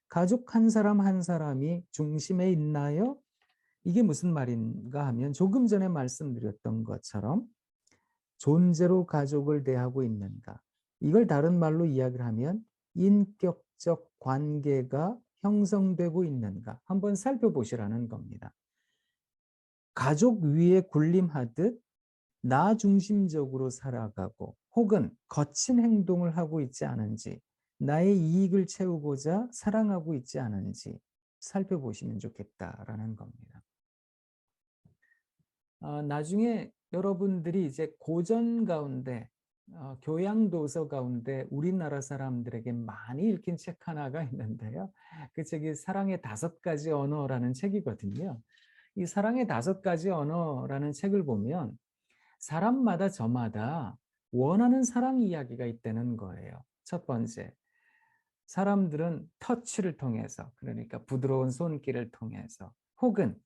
가족 한 사람 한 사람이 중심에 있나요? 이게 무슨 말인가 하면 조금 전에 말씀드렸던 것처럼 존재로 가족을 대하고 있는가? 이걸 다른 말로 이야기를 하면 인격적 관계가 형성되고 있는가? 한번 살펴보시라는 겁니다. 가족 위에 군림하듯 나 중심적으로 살아가고 혹은 거친 행동을 하고 있지 않은지, 나의 이익을 채우고자 사랑하고 있지 않은지 살펴보시면 좋겠다라는 겁니다. 나중에 여러분들이 이제 고전 가운데, 교양 도서 가운데 우리나라 사람들에게 많이 읽힌 책 하나가 있는데요. 그 책이 사랑의 5가지 언어라는 책이거든요. 이 사랑의 5가지 언어라는 책을 보면 사람마다 저마다 원하는 사랑 이야기가 있다는 거예요. 첫 번째, 사람들은 터치를 통해서, 그러니까 부드러운 손길을 통해서, 혹은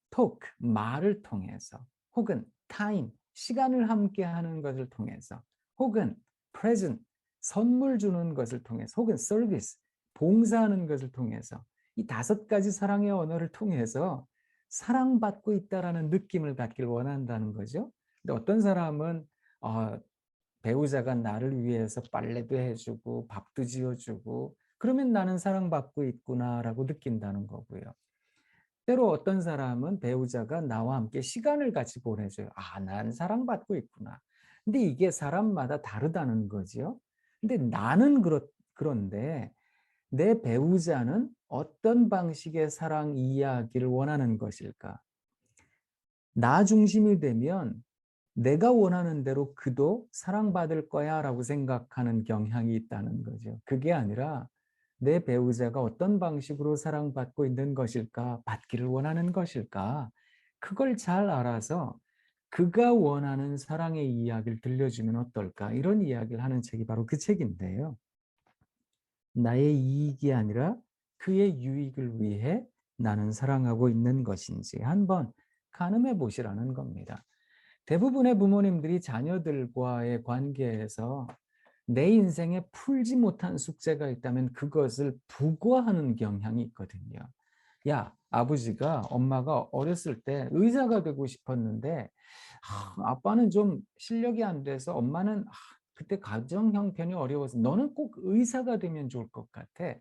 토크, 말을 통해서, 혹은 타임, 시간을 함께 하는 것을 통해서, 혹은 present, 선물 주는 것을 통해서 혹은 서비스, 봉사하는 것을 통해서 이 5가지 사랑의 언어를 통해서 사랑받고 있다라는 느낌을 갖길 원한다는 거죠. 근데 어떤 사람은 어, 배우자가 나를 위해서 빨래도 해주고 밥도 지어주고 그러면 나는 사랑받고 있구나라고 느낀다는 거고요. 때로 어떤 사람은 배우자가 나와 함께 시간을 같이 보내줘요. 아, 난 사랑받고 있구나. 근데 이게 사람마다 다르다는 거죠. 근데 나는 그런데 내 배우자는 어떤 방식의 사랑 이야기를 원하는 것일까? 나 중심이 되면 내가 원하는 대로 그도 사랑받을 거야라고 생각하는 경향이 있다는 거죠. 그게 아니라 내 배우자가 어떤 방식으로 사랑받고 있는 것일까? 받기를 원하는 것일까? 그걸 잘 알아서 그가 원하는 사랑의 이야기를 들려주면 어떨까? 이런 이야기를 하는 책이 바로 그 책인데요. 나의 이익이 아니라 그의 유익을 위해 나는 사랑하고 있는 것인지 한번 가늠해 보시라는 겁니다. 대부분의 부모님들이 자녀들과의 관계에서 내 인생에 풀지 못한 숙제가 있다면 그것을 부과하는 경향이 있거든요. 야, 아버지가 엄마가 어렸을 때 의사가 되고 싶었는데 아빠는 좀 실력이 안 돼서 엄마는 그때 가정 형편이 어려워서 너는 꼭 의사가 되면 좋을 것 같아.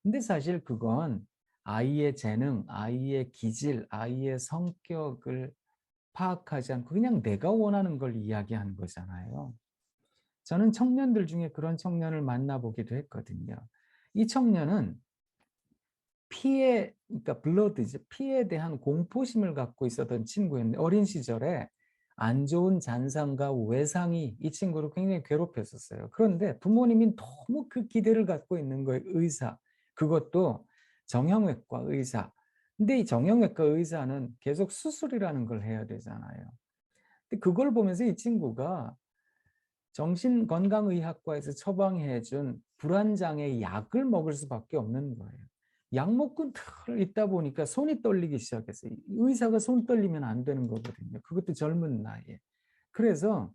근데 사실 그건 아이의 재능, 아이의 기질, 아이의 성격을 파악하지 않고 그냥 내가 원하는 걸 이야기하는 거잖아요. 저는 청년들 중에 그런 청년을 만나보기도 했거든요. 이 청년은 피해, 그러니까 블러드죠. 피해에 대한 공포심을 갖고 있었던 친구였는데 어린 시절에 안 좋은 잔상과 외상이 이 친구를 굉장히 괴롭혔었어요. 그런데 부모님이 너무 그 기대를 갖고 있는 거예요. 의사. 그것도 정형외과 의사. 근데 이 정형외과 의사는 계속 수술이라는 걸 해야 되잖아요. 근데 그걸 보면서 이 친구가 정신건강의학과에서 처방해 준 불안장애 약을 먹을 수밖에 없는 거예요. 약 먹고 늘 있다 보니까 손이 떨리기 시작했어요. 의사가 손 떨리면 안 되는 거거든요. 그것도 젊은 나이에. 그래서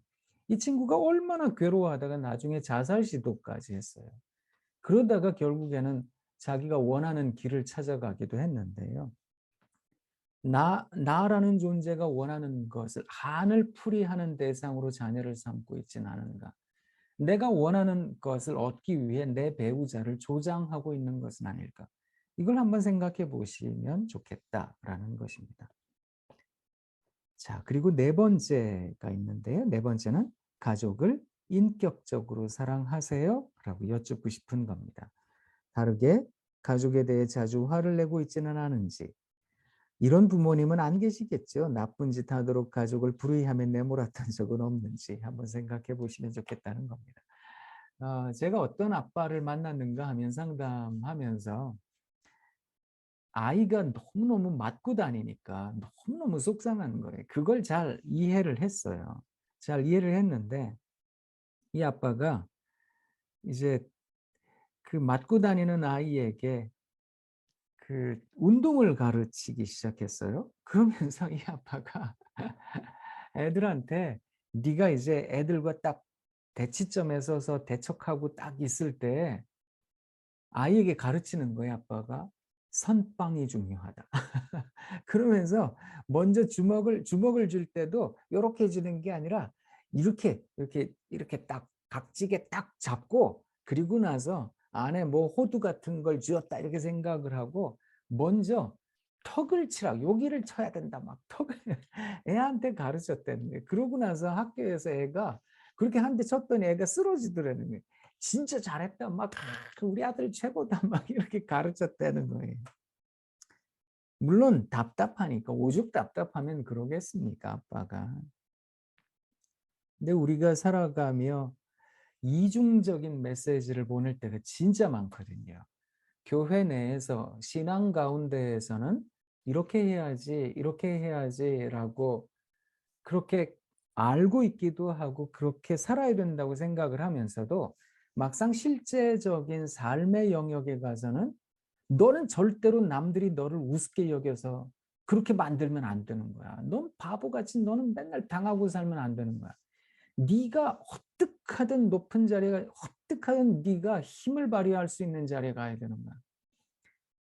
이 친구가 얼마나 괴로워하다가 나중에 자살 시도까지 했어요. 그러다가 결국에는 자기가 원하는 길을 찾아가기도 했는데요. 나라는 존재가 원하는 것을 한을 풀이하는 대상으로 자녀를 삼고 있지는 않은가. 내가 원하는 것을 얻기 위해 내 배우자를 조장하고 있는 것은 아닐까. 이걸 한번 생각해 보시면 좋겠다라는 것입니다. 자, 그리고 네 번째가 있는데요. 네 번째는 가족을 인격적으로 사랑하세요? 라고 여쭙고 싶은 겁니다. 다르게 가족에 대해 자주 화를 내고 있지는 않은지, 이런 부모님은 안 계시겠죠. 나쁜 짓 하도록 가족을 불의함에 내몰았던 적은 없는지 한번 생각해 보시면 좋겠다는 겁니다. 제가 어떤 아빠를 만났는가 하면 상담하면서 아이가 너무너무 맞고 다니니까 너무너무 속상한 거예요. 그걸 잘 이해를 했어요. 잘 이해를 했는데 이 아빠가 이제 그 맞고 다니는 아이에게 그 운동을 가르치기 시작했어요. 그러면서 이 아빠가 애들한테 네가 이제 애들과 딱 대치점에 서서 대척하고 딱 있을 때 아이에게 가르치는 거예요, 아빠가. 선빵이 중요하다. 그러면서 먼저 주먹을 줄 때도 요렇게 주는 게 아니라 이렇게 딱 각지게 딱 잡고 그리고 나서 안에 뭐 호두 같은 걸 쥐었다 이렇게 생각을 하고 먼저 턱을 치라. 여기를 쳐야 된다. 막 턱을 애한테 가르쳤다는 거예요. 그러고 나서 학교에서 애가 그렇게 한 대 쳤더니 애가 쓰러지더라는 거예요. 진짜 잘했다. 막 우리 아들 최고다. 막 이렇게 가르쳤다는 거예요. 물론 답답하니까 오죽 답답하면 그러겠습니까, 아빠가. 근데 우리가 살아가며 이중적인 메시지를 보낼 때가 진짜 많거든요. 교회 내에서 신앙 가운데에서는 이렇게 해야지라고 그렇게 알고 있기도 하고 그렇게 살아야 된다고 생각을 하면서도 막상 실제적인 삶의 영역에 가서는 너는 절대로 남들이 너를 우습게 여겨서 그렇게 만들면 안 되는 거야. 넌 바보같이 너는 맨날 당하고 살면 안 되는 거야. 네가 헛뜩하든 높은 자리에 헛뜩하든 네가 힘을 발휘할 수 있는 자리에 가야 되는 거야.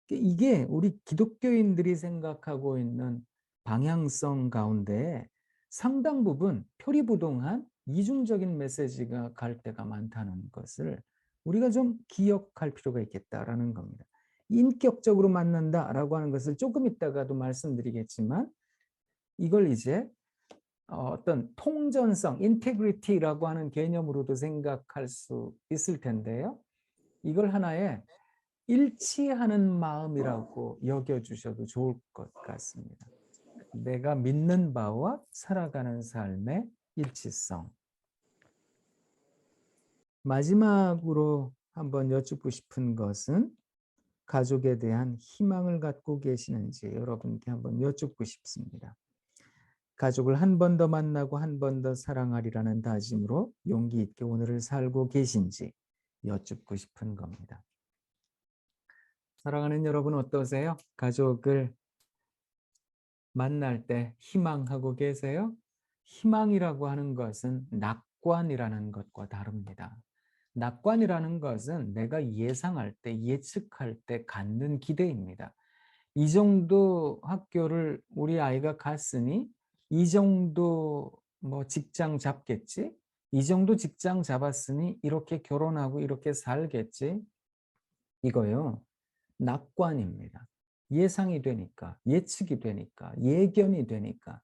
이게 우리 기독교인들이 생각하고 있는 방향성 가운데 상당 부분 표리부동한 이중적인 메시지가 갈 때가 많다는 것을 우리가 좀 기억할 필요가 있겠다라는 겁니다. 인격적으로 만난다라고 하는 것을 조금 이따가도 말씀드리겠지만 이걸 이제 어떤 통전성, 인테그리티라고 하는 개념으로도 생각할 수 있을 텐데요. 이걸 하나의 일치하는 마음이라고 여겨주셔도 좋을 것 같습니다. 내가 믿는 바와 살아가는 삶의 일치성. 마지막으로 한번 여쭙고 싶은 것은 가족에 대한 희망을 갖고 계시는지 여러분께 한번 여쭙고 싶습니다. 가족을 한 번 더 만나고 한 번 더 사랑하리라는 다짐으로 용기 있게 오늘을 살고 계신지 여쭙고 싶은 겁니다. 사랑하는 여러분 어떠세요? 가족을 만날 때 희망하고 계세요? 희망이라고 하는 것은 낙관이라는 것과 다릅니다. 낙관이라는 것은 내가 예상할 때, 예측할 때 갖는 기대입니다. 이 정도 학교를 우리 아이가 갔으니 이 정도 뭐 직장 잡겠지? 이 정도 직장 잡았으니 이렇게 결혼하고 이렇게 살겠지? 이거요. 낙관입니다. 예상이 되니까, 예측이 되니까, 예견이 되니까.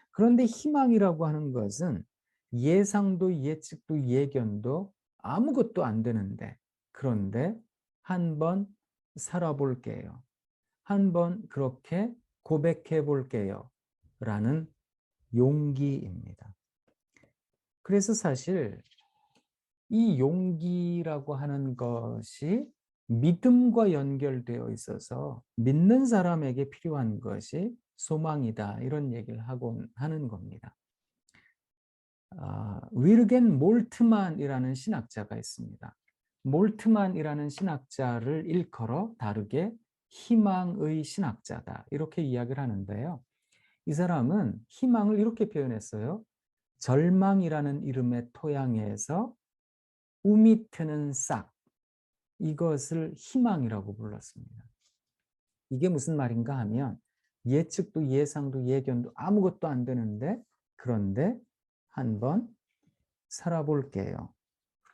그런데 희망이라고 하는 것은 예상도 예측도 예견도 아무것도 안 되는데, 그런데 한번 살아볼게요. 한번 그렇게 고백해 볼게요. 라는 용기입니다. 그래서 사실 이 용기라고 하는 것이 믿음과 연결되어 있어서 믿는 사람에게 필요한 것이 소망이다. 이런 얘기를 하는 겁니다. 위르겐 몰트만이라는 신학자가 있습니다. 몰트만이라는 신학자를 일컬어 다르게 희망의 신학자다. 이렇게 이야기를 하는데요. 이 사람은 희망을 이렇게 표현했어요. 절망이라는 이름의 토양에서 움이 트는 싹, 이것을 희망이라고 불렀습니다. 이게 무슨 말인가 하면 예측도 예상도 예견도 아무것도 안 되는데 그런데 한번 살아볼게요.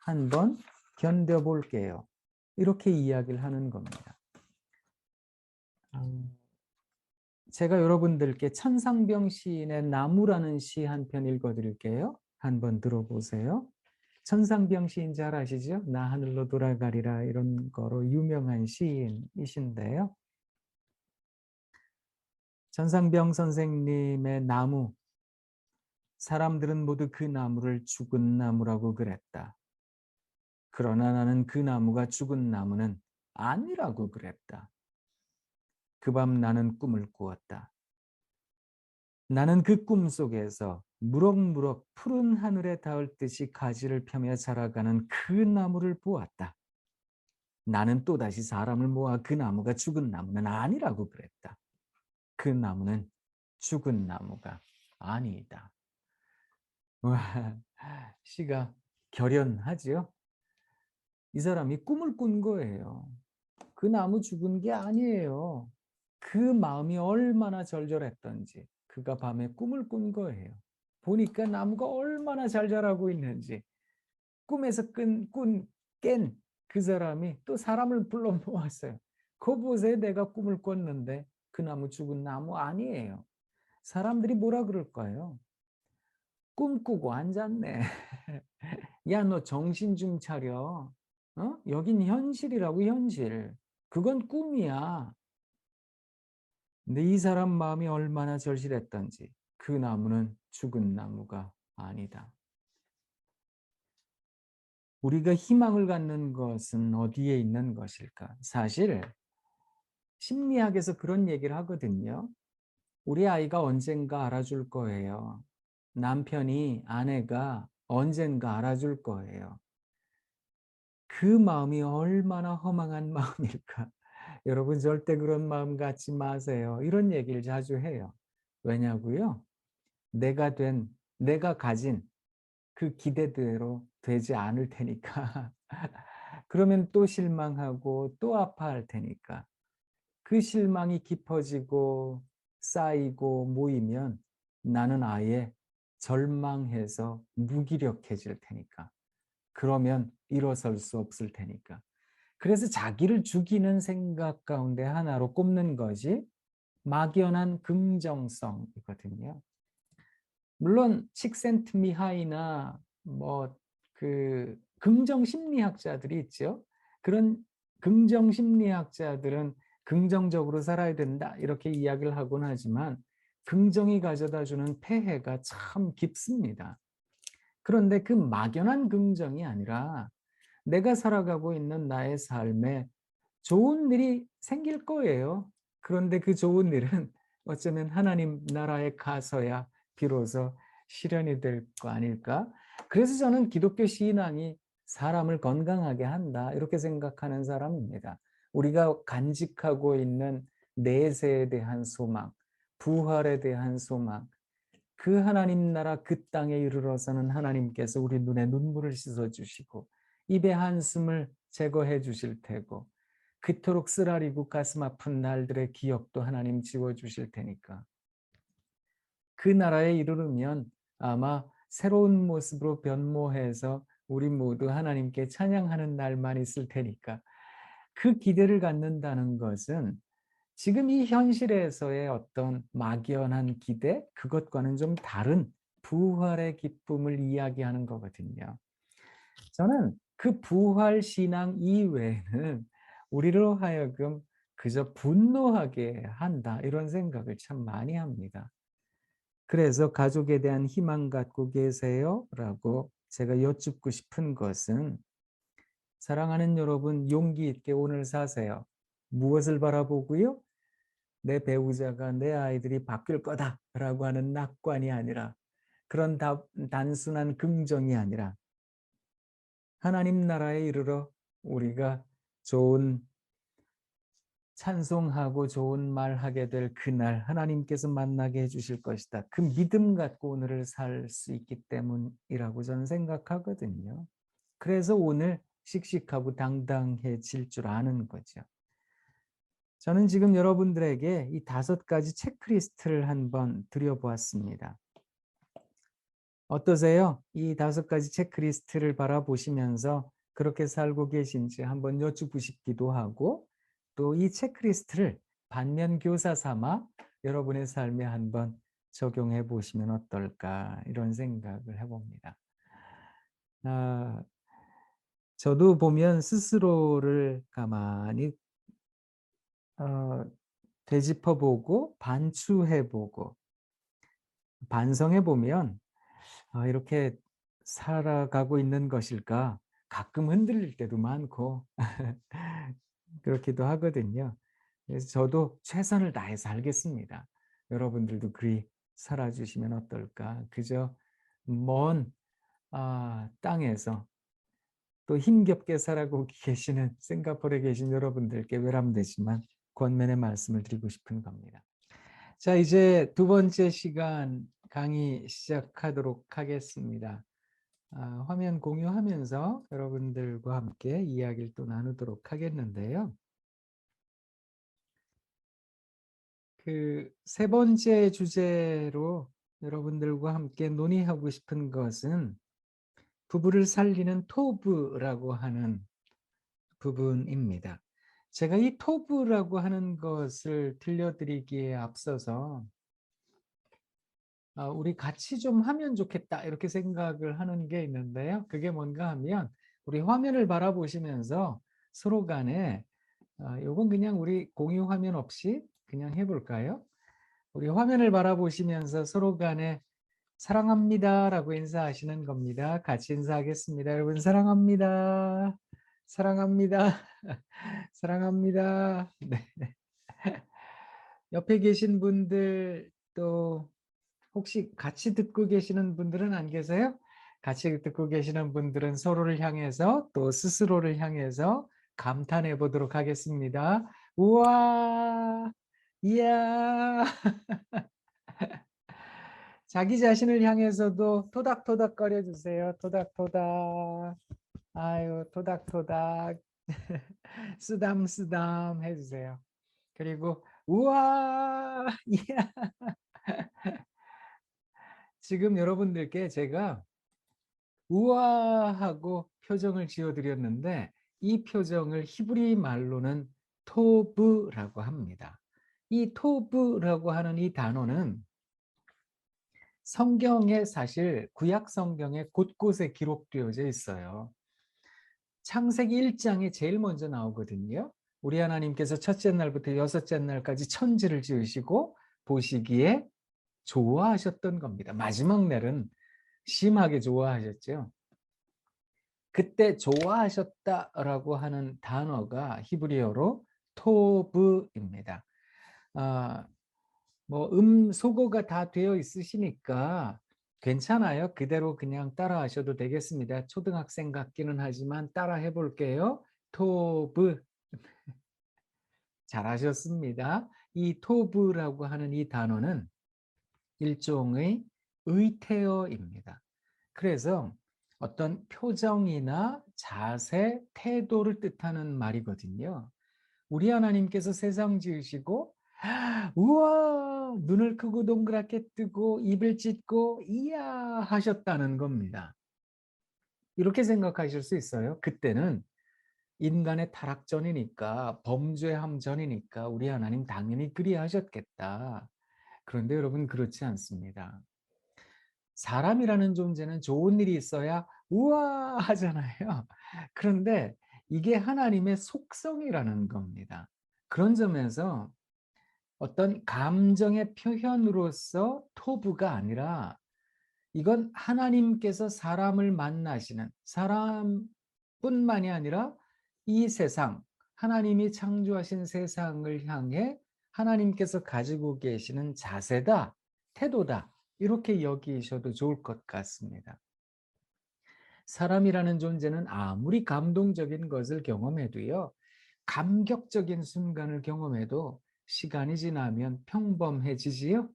한번 견뎌볼게요. 이렇게 이야기를 하는 겁니다. 제가 여러분들께 천상병 시인의 나무라는 시 한 편 읽어드릴게요. 한번 들어보세요. 천상병 시인 잘 아시죠? 나 하늘로 돌아가리라 이런 거로 유명한 시인이신데요. 천상병 선생님의 나무, 사람들은 모두 그 나무를 죽은 나무라고 그랬다. 그러나 나는 그 나무가 죽은 나무는 아니라고 그랬다. 그 밤 나는 꿈을 꾸었다. 나는 그 꿈 속에서 무럭무럭 푸른 하늘에 닿을 듯이 가지를 펴며 자라가는 그 나무를 보았다. 나는 또다시 사람을 모아 그 나무가 죽은 나무는 아니라고 그랬다. 그 나무는 죽은 나무가 아니다. 와, 시가 결연하지요? 이 사람이 꿈을 꾼 거예요. 그 나무 죽은 게 아니에요. 그 마음이 얼마나 절절했던지 그가 밤에 꿈을 꾼 거예요. 보니까 나무가 얼마나 잘 자라고 있는지 꿈에서 깬 그 사람이 또 사람을 불러 모았어요. 거 보세요. 내가 꿈을 꿨는데 그 나무 죽은 나무 아니에요. 사람들이 뭐라 그럴까요? 꿈꾸고 앉았네. 야, 너 정신 좀 차려. 여긴 현실이라고, 현실. 그건 꿈이야. 근데 이 사람 마음이 얼마나 절실했던지 그 나무는 죽은 나무가 아니다. 우리가 희망을 갖는 것은 어디에 있는 것일까? 사실 심리학에서 그런 얘기를 하거든요. 우리 아이가 언젠가 알아줄 거예요. 남편이, 아내가 언젠가 알아줄 거예요. 그 마음이 얼마나 허망한 마음일까? 여러분 절대 그런 마음 갖지 마세요. 이런 얘기를 자주 해요. 왜냐고요? 내가 가진 그 기대대로 되지 않을 테니까. 그러면 또 실망하고 또 아파할 테니까. 그 실망이 깊어지고 쌓이고 모이면 나는 아예 절망해서 무기력해질 테니까. 그러면 일어설 수 없을 테니까. 그래서 자기를 죽이는 생각 가운데 하나로 꼽는 것이 막연한 긍정성이거든요. 물론 칙센트미하이나 뭐 그 긍정 심리학자들이 있죠. 그런 긍정 심리학자들은 긍정적으로 살아야 된다 이렇게 이야기를 하곤 하지만 긍정이 가져다 주는 폐해가 참 깊습니다. 그런데 그 막연한 긍정이 아니라 내가 살아가고 있는 나의 삶에 좋은 일이 생길 거예요. 그런데 그 좋은 일은 어쩌면 하나님 나라에 가서야 비로소 실현이 될 거 아닐까? 그래서 저는 기독교 신앙이 사람을 건강하게 한다 이렇게 생각하는 사람입니다. 우리가 간직하고 있는 내세에 대한 소망, 부활에 대한 소망, 그 하나님 나라 그 땅에 이르러서는 하나님께서 우리 눈에 눈물을 씻어 주시고 입에 한숨을 제거해 주실 테고 그토록 쓰라리고 가슴 아픈 날들의 기억도 하나님 지워주실 테니까 그 나라에 이르르면 아마 새로운 모습으로 변모해서 우리 모두 하나님께 찬양하는 날만 있을 테니까 그 기대를 갖는다는 것은 지금 이 현실에서의 어떤 막연한 기대 그것과는 좀 다른 부활의 기쁨을 이야기하는 거거든요. 저는 그 부활 신앙 이외에는 우리로 하여금 그저 분노하게 한다 이런 생각을 참 많이 합니다. 그래서 가족에 대한 희망 갖고 계세요? 라고 제가 여쭙고 싶은 것은 사랑하는 여러분 용기 있게 오늘 사세요. 무엇을 바라보고요? 내 배우자가 내 아이들이 바뀔 거다라고 하는 낙관이 아니라 그런 단순한 긍정이 아니라 하나님 나라에 이르러 우리가 좋은 찬송하고 좋은 말 하게 될 그날 하나님께서 만나게 해주실 것이다. 그 믿음 갖고 오늘을 살 수 있기 때문이라고 저는 생각하거든요. 그래서 오늘 씩씩하고 당당해질 줄 아는 거죠. 저는 지금 여러분들에게 이 5가지 체크리스트를 한번 드려보았습니다. 어떠세요? 이 5가지 체크리스트를 바라보시면서 그렇게 살고 계신지 한번 여쭙고 싶기도 하고 또 이 체크리스트를 반면교사 삼아 여러분의 삶에 한번 적용해 보시면 어떨까 이런 생각을 해봅니다. 저도 보면 스스로를 가만히 되짚어보고 반추해보고 반성해보면 이렇게 살아가고 있는 것일까? 가끔 흔들릴 때도 많고 그렇기도 하거든요. 그래서 저도 최선을 다해서 살겠습니다. 여러분들도 그리 살아주시면 어떨까? 그저 먼 땅에서 또 힘겹게 살아가고 계시는 싱가포르에 계신 여러분들께 외람되지만 권면의 말씀을 드리고 싶은 겁니다. 자, 이제 2번째 시간 강의 시작하도록 하겠습니다. 화면 공유하면서 여러분들과 함께 이야기를 또 나누도록 하겠는데요. 그 3번째 주제로 여러분들과 함께 논의하고 싶은 것은 부부를 살리는 토부라고 하는 부분입니다. 제가 이 토부라고 하는 것을 들려드리기에 앞서서 우리 같이 좀 하면 좋겠다 이렇게 생각을 하는 게 있는데요. 그게 뭔가 하면 우리 화면을 바라보시면서 서로 간에 요건 그냥 우리 공유 화면 없이 그냥 해볼까요? 우리 화면을 바라보시면서 서로 간에 사랑합니다라고 인사하시는 겁니다. 같이 인사하겠습니다. 여러분 사랑합니다. 사랑합니다. 사랑합니다. 네. 옆에 계신 분들 또 혹시 같이 듣고 계시는 분들은 안 계세요? 같이 듣고 계시는 분들은 서로를 향해서 또 스스로를 향해서 감탄해 보도록 하겠습니다. 우와! 이야! 자기 자신을 향해서도 토닥토닥 거려주세요. 토닥토닥. 아유, 토닥토닥. 쓰담쓰담 해주세요. 그리고 우와, 이야. 지금 여러분들께 제가 우와 하고 표정을 지어드렸는데 이 표정을 히브리 말로는 토브라고 합니다. 이 토브라고 하는 이 단어는 성경에 사실 구약 성경에 곳곳에 기록되어져 있어요. 창세기 1장에 제일 먼저 나오거든요. 우리 하나님께서 첫째 날부터 여섯째 날까지 천지를 지으시고 보시기에 좋아하셨던 겁니다. 마지막 날은 심하게 좋아하셨죠. 그때 좋아하셨다라고 하는 단어가 히브리어로 토브입니다. 소거가 다 되어 있으시니까 괜찮아요. 그대로 그냥 따라 하셔도 되겠습니다. 초등학생 같기는 하지만 따라 해볼게요. 토브. 잘하셨습니다. 이 토브라고 하는 이 단어는 일종의 의태어입니다. 그래서 어떤 표정이나 자세, 태도를 뜻하는 말이거든요. 우리 하나님께서 세상 지으시고 우와 눈을 크고 동그랗게 뜨고 입을 찢고 이야 하셨다는 겁니다. 이렇게 생각하실 수 있어요. 그때는 인간의 타락 전이니까 범죄함 전이니까 우리 하나님 당연히 그리하셨겠다. 그런데 여러분 그렇지 않습니다. 사람이라는 존재는 좋은 일이 있어야 우와 하잖아요. 그런데 이게 하나님의 속성이라는 겁니다. 그런 점에서 어떤 감정의 표현으로서 토부가 아니라 이건 하나님께서 사람을 만나시는 사람뿐만이 아니라 이 세상, 하나님이 창조하신 세상을 향해 하나님께서 가지고 계시는 자세다, 태도다 이렇게 여기셔도 좋을 것 같습니다. 사람이라는 존재는 아무리 감동적인 것을 경험해도요. 감격적인 순간을 경험해도 시간이 지나면 평범해지지요.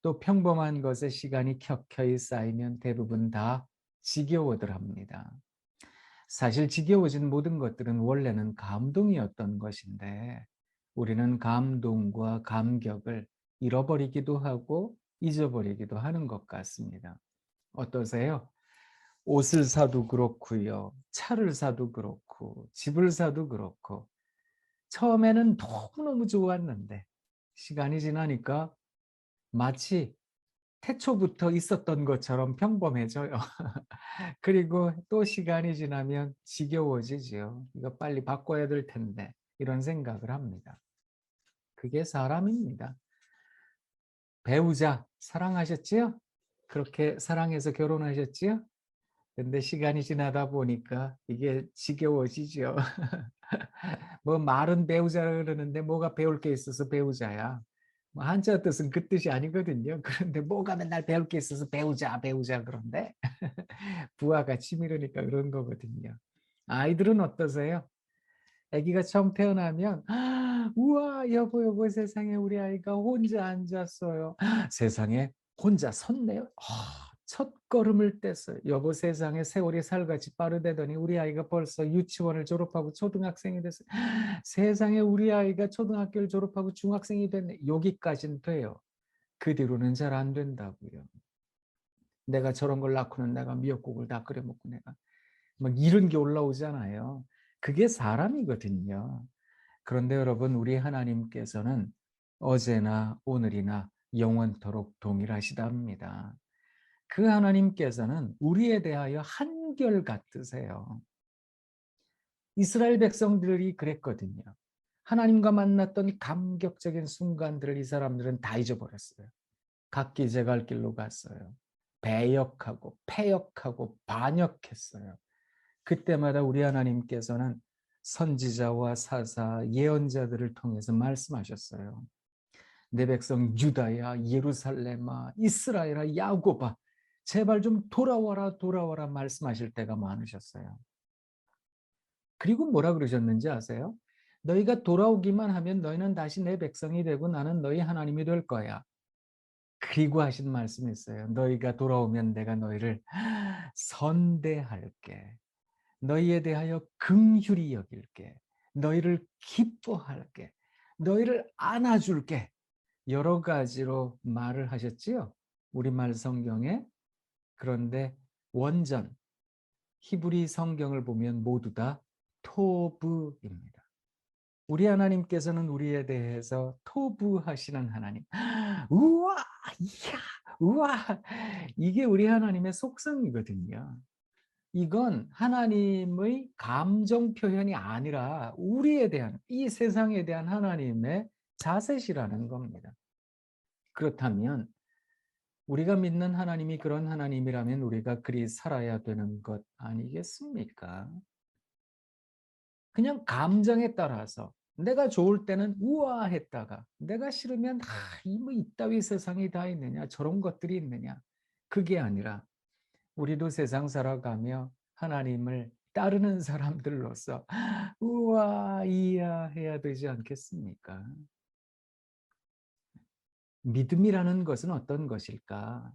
또 평범한 것에 시간이 켜켜이 쌓이면 대부분 다 지겨워더랍니다. 사실 지겨워진 모든 것들은 원래는 감동이었던 것인데 우리는 감동과 감격을 잃어버리기도 하고 잊어버리기도 하는 것 같습니다. 어떠세요? 옷을 사도 그렇고요. 차를 사도 그렇고 집을 사도 그렇고 처음에는 너무너무 좋았는데 시간이 지나니까 마치 태초부터 있었던 것처럼 평범해져요. 그리고 또 시간이 지나면 지겨워지죠. 이거 빨리 바꿔야 될 텐데 이런 생각을 합니다. 그게 사람입니다. 배우자 사랑하셨지요? 그렇게 사랑해서 결혼하셨지요? 근데 시간이 지나다 보니까 이게 지겨워지죠. 뭐 말은 배우자 그러는데 뭐가 배울 게 있어서 배우자야. 뭐 한자 뜻은 그 뜻이 아니거든요. 그런데 뭐가 맨날 배울 게 있어서 배우자 배우자 그런데 부하가 치밀으니까 그런 거거든요. 아이들은 어떠세요? 아기가 처음 태어나면 우와 여보 여보 세상에 우리 아이가 혼자 앉았어요. 세상에 혼자 섰네요. 첫 걸음을 뗐어요. 여보 세상에 세월이 살같이 빠르다더니 우리 아이가 벌써 유치원을 졸업하고 초등학생이 됐어요. 세상에 우리 아이가 초등학교를 졸업하고 중학생이 됐네. 여기까지는 돼요. 그 뒤로는 잘 안 된다고요. 내가 저런 걸 낳고는 내가 미역국을 다 끓여 먹고 내가 막 이런 게 올라오잖아요. 그게 사람이거든요. 그런데 여러분 우리 하나님께서는 어제나 오늘이나 영원토록 동일하시답니다. 그 하나님께서는 우리에 대하여 한결같으세요. 이스라엘 백성들이 그랬거든요. 하나님과 만났던 감격적인 순간들을 이 사람들은 다 잊어버렸어요. 각기 제갈 길로 갔어요. 배역하고 패역하고 반역했어요. 그때마다 우리 하나님께서는 선지자와 사사, 예언자들을 통해서 말씀하셨어요. 내 백성 유다야, 예루살렘아, 이스라엘아, 야곱아, 제발 좀 돌아와라, 돌아와라 말씀하실 때가 많으셨어요. 그리고 뭐라 그러셨는지 아세요? 너희가 돌아오기만 하면 너희는 다시 내 백성이 되고 나는 너희 하나님이 될 거야. 그리고 하신 말씀이 있어요. 너희가 돌아오면 내가 너희를 선대할게. 너희에 대하여 긍휼히 여길게. 너희를 기뻐할게. 너희를 안아줄게. 여러 가지로 말을 하셨지요. 우리말 성경에. 그런데 원전 히브리 성경을 보면 모두 다 토브입니다. 우리 하나님께서는 우리에 대해서 토부하시는 하나님. 우와, 이야, 우와. 이게 우리 하나님의 속성이거든요. 이건 하나님의 감정 표현이 아니라 우리에 대한, 이 세상에 대한 하나님의 자세시라는 겁니다. 그렇다면 우리가 믿는 하나님이 그런 하나님이라면 우리가 그리 살아야 되는 것 아니겠습니까? 그냥 감정에 따라서 내가 좋을 때는 우아했다가 내가 싫으면 뭐 이따위 세상이 다 있느냐, 저런 것들이 있느냐. 그게 아니라 우리도 세상 살아가며 하나님을 따르는 사람들로서 우와 이야 해야 되지 않겠습니까? 믿음이라는 것은 어떤 것일까?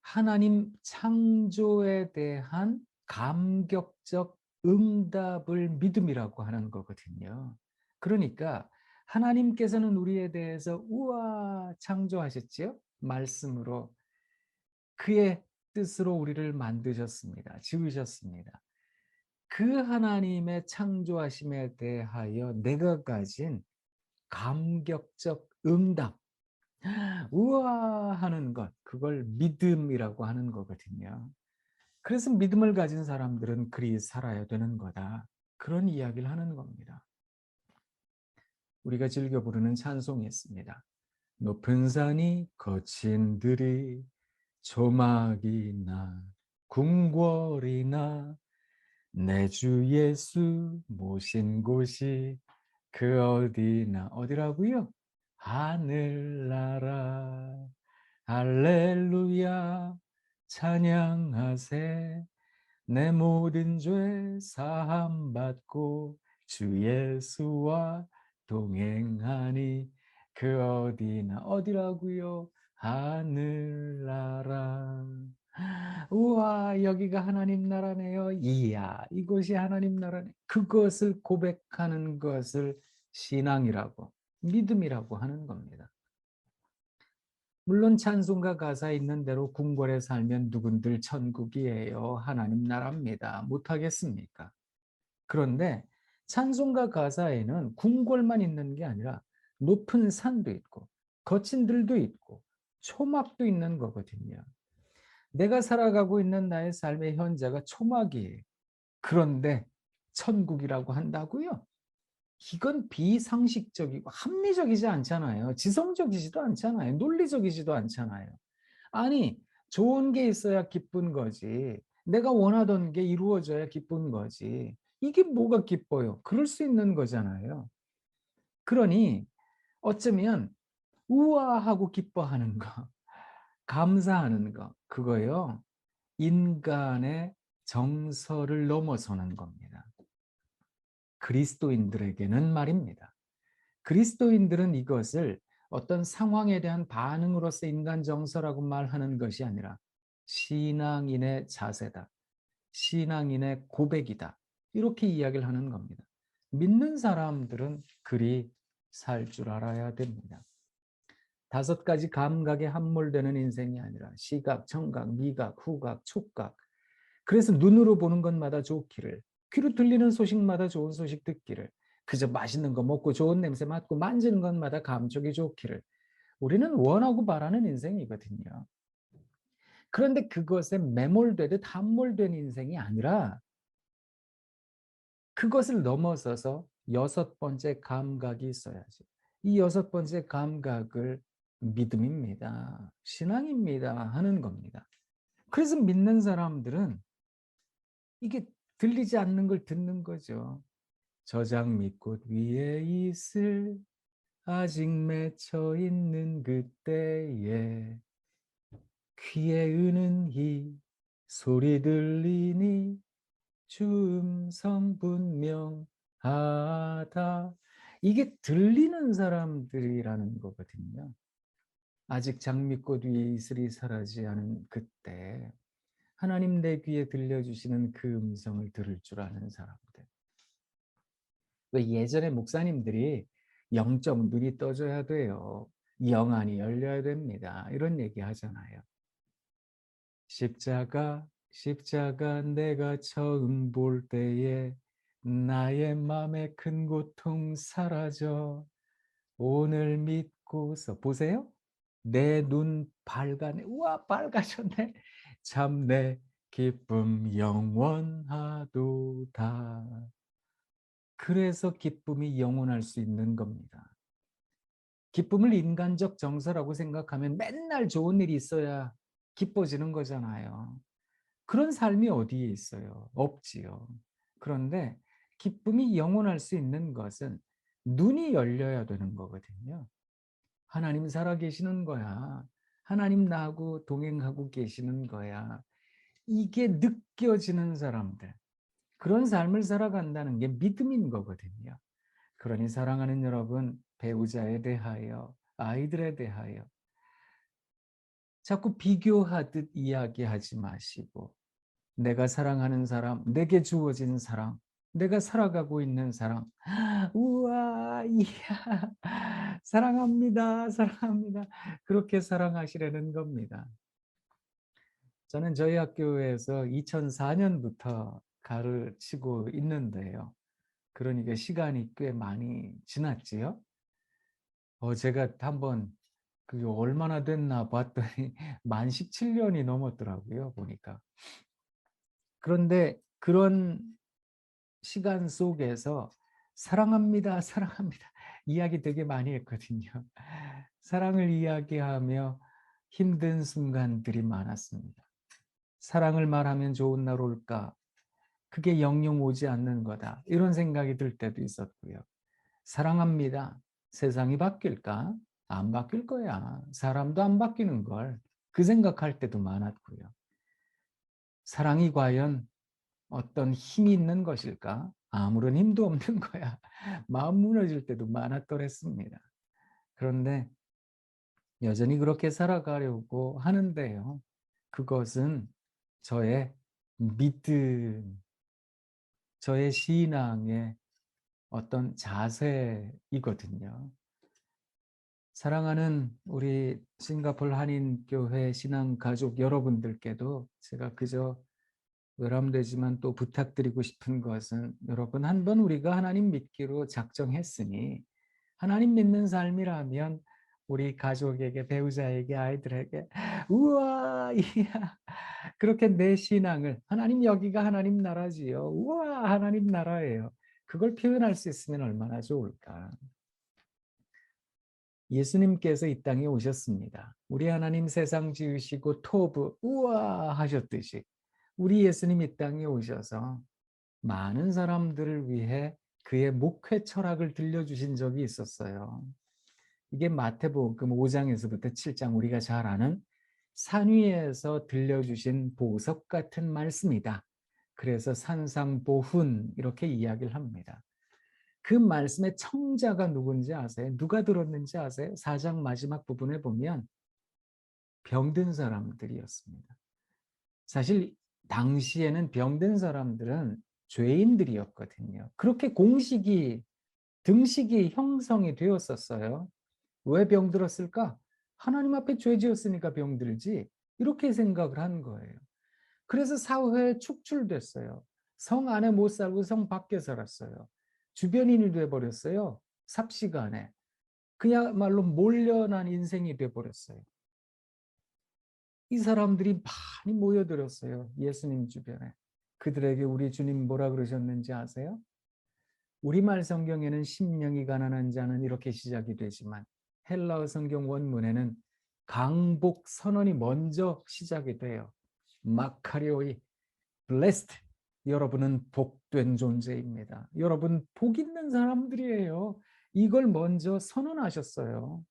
하나님 창조에 대한 감격적 응답을 믿음이라고 하는 거거든요. 그러니까 하나님께서는 우리에 대해서 우와 창조하셨지요? 말씀으로 그의 뜻으로 우리를 만드셨습니다. 지으셨습니다. 그 하나님의 창조하심에 대하여 내가 가진 감격적 응답, 우와 하는 것, 그걸 믿음이라고 하는 거거든요. 그래서 믿음을 가진 사람들은 그리 살아야 되는 거다. 그런 이야기를 하는 겁니다. 우리가 즐겨 부르는 찬송이 있습니다. 높은 산이 거친 들이 조막이나 궁궐이나 내 주 예수 모신 곳이 그 어디나 어디라고요? 하늘나라 할렐루야 찬양하세 내 모든 죄 사함 받고 주 예수와 동행하니 그 어디나 어디라고요? 하늘나라. 우와 여기가 하나님 나라네요. 이야 이곳이 하나님 나라네. 그것을 고백하는 것을 신앙이라고 믿음이라고 하는 겁니다. 물론 찬송가 가사에 있는 대로 궁궐에 살면 누군들 천국이에요. 하나님 나라입니다. 못하겠습니까? 그런데 찬송가 가사에는 궁궐만 있는 게 아니라 높은 산도 있고 거친 들도 있고 초막도 있는 거거든요. 내가 살아가고 있는 나의 삶의 현재가 초막이에요. 그런데 천국이라고 한다고요? 이건 비상식적이고 합리적이지 않잖아요. 지성적이지도 않잖아요. 논리적이지도 않잖아요. 아니, 좋은 게 있어야 기쁜 거지. 내가 원하던 게 이루어져야 기쁜 거지. 이게 뭐가 기뻐요? 그럴 수 있는 거잖아요. 그러니 어쩌면 우아하고 기뻐하는 거, 감사하는 거, 그거요. 인간의 정서를 넘어서는 겁니다. 그리스도인들에게는 말입니다. 그리스도인들은 이것을 어떤 상황에 대한 반응으로서 인간 정서라고 말하는 것이 아니라 신앙인의 자세다. 신앙인의 고백이다. 이렇게 이야기를 하는 겁니다. 믿는 사람들은 그리 살 줄 알아야 됩니다. 5가지 감각에 함몰되는 인생이 아니라 시각, 청각, 미각, 후각, 촉각. 그래서 눈으로 보는 것마다 좋기를, 귀로 들리는 소식마다 좋은 소식 듣기를, 그저 맛있는 거 먹고 좋은 냄새 맡고 만지는 것마다 감촉이 좋기를. 우리는 원하고 바라는 인생이거든요. 그런데 그것에 매몰되듯 함몰된 인생이 아니라 그것을 넘어서서 6번째 감각이 있어야지. 이 6번째 감각을 믿음입니다. 신앙입니다. 하는 겁니다. 그래서 믿는 사람들은 이게 들리지 않는 걸 듣는 거죠. 저장 밑꽃 위에 있을 아직 맺혀 있는 그때에 귀에 의는 이 소리 들리니 주 음성 분명하다. 이게 들리는 사람들이라는 거거든요. 아직 장미꽃 위에 이슬이 사라지 않은 그때 하나님 내 귀에 들려주시는 그 음성을 들을 줄 아는 사람들. 왜 예전에 목사님들이 영적 눈이 떠져야 돼요. 영안이 열려야 됩니다. 이런 얘기 하잖아요. 십자가 내가 처음 볼 때에 나의 맘에 큰 고통 사라져 오늘 믿고서 보세요. 내 눈 밝아네. 우와 밝아졌네. 참 내 기쁨 영원하도다. 그래서 기쁨이 영원할 수 있는 겁니다. 기쁨을 인간적 정서라고 생각하면 맨날 좋은 일이 있어야 기뻐지는 거잖아요. 그런 삶이 어디에 있어요? 없지요. 그런데 기쁨이 영원할 수 있는 것은 눈이 열려야 되는 거거든요. 하나님 살아계시는 거야. 하나님 나하고 동행하고 계시는 거야. 이게 느껴지는 사람들. 그런 삶을 살아간다는 게 믿음인 거거든요. 그러니 사랑하는 여러분, 배우자에 대하여, 아이들에 대하여 자꾸 비교하듯 이야기하지 마시고 내가 사랑하는 사람, 내게 주어진 사랑, 내가 살아가고 있는 사랑. 우와, 이야, 사랑합니다, 사랑합니다. 그렇게 사랑하시려는 겁니다. 저는 저희 학교에서 2004년부터 가르치고 있는데요. 그러니까 시간이 꽤 많이 지났지요. 제가 한번 그게 얼마나 됐나 봤더니 만 17년이 넘었더라고요, 보니까. 그런데 그런 시간 속에서 사랑합니다, 사랑합니다. 이야기 되게 많이 했거든요. 사랑을 이야기하며 힘든 순간들이 많았습니다. 사랑을 말하면 좋은 날 올까? 그게 영영 오지 않는 거다. 이런 생각이 들 때도 있었고요. 사랑합니다. 세상이 바뀔까? 안 바뀔 거야. 사람도 안 바뀌는 걸. 그 생각할 때도 많았고요. 사랑이 과연 어떤 힘이 있는 것일까? 아무런 힘도 없는 거야. 마음 무너질 때도 많았더랬습니다. 그런데 여전히 그렇게 살아가려고 하는데요. 그것은 저의 믿음, 저의 신앙의 어떤 자세이거든요. 사랑하는 우리 싱가포르 한인교회 신앙가족 여러분들께도 제가 그저 외람되지만 또 부탁드리고 싶은 것은 여러분 한번 우리가 하나님 믿기로 작정했으니 하나님 믿는 삶이라면 우리 가족에게 배우자에게 아이들에게 우와 이야 그렇게 내 신앙을 하나님 여기가 하나님 나라지요. 우와 하나님 나라예요. 그걸 표현할 수 있으면 얼마나 좋을까. 예수님께서 이 땅에 오셨습니다. 우리 하나님 세상 지으시고 토부 우와 하셨듯이 우리 예수님 이 땅에 오셔서 많은 사람들을 위해 그의 목회 철학을 들려주신 적이 있었어요. 이게 마태복음 5장에서부터 7장 우리가 잘 아는 산 위에서 들려주신 보석 같은 말씀이다. 그래서 산상보훈 이렇게 이야기를 합니다. 그 말씀의 청자가 누군지 아세요? 누가 들었는지 아세요? 4장 마지막 부분에 보면 병든 사람들이었습니다. 사실 당시에는 병든 사람들은 죄인들이었거든요. 그렇게 공식이 등식이 형성이 되었었어요. 왜 병들었을까? 하나님 앞에 죄 지었으니까 병들지. 이렇게 생각을 한 거예요. 그래서 사회에 축출됐어요. 성 안에 못 살고 성 밖에 살았어요. 주변인이 돼버렸어요. 삽시간에. 그야말로 몰려난 인생이 돼버렸어요. 이 사람들이 많이 모여들었어요. 예수님 주변에. 그들에게 우리 주님 뭐라 그러셨는지 아세요? 우리말 성경에는 심령이 가난한 자는 이렇게 시작이 되지만 헬라어 성경 원문에는 강복 선언이 먼저 시작이 돼요. 마카리오이 blessed. 여러분은 복된 존재입니다. 여러분 복 있는 사람들이에요. 이걸 먼저 선언하셨어요.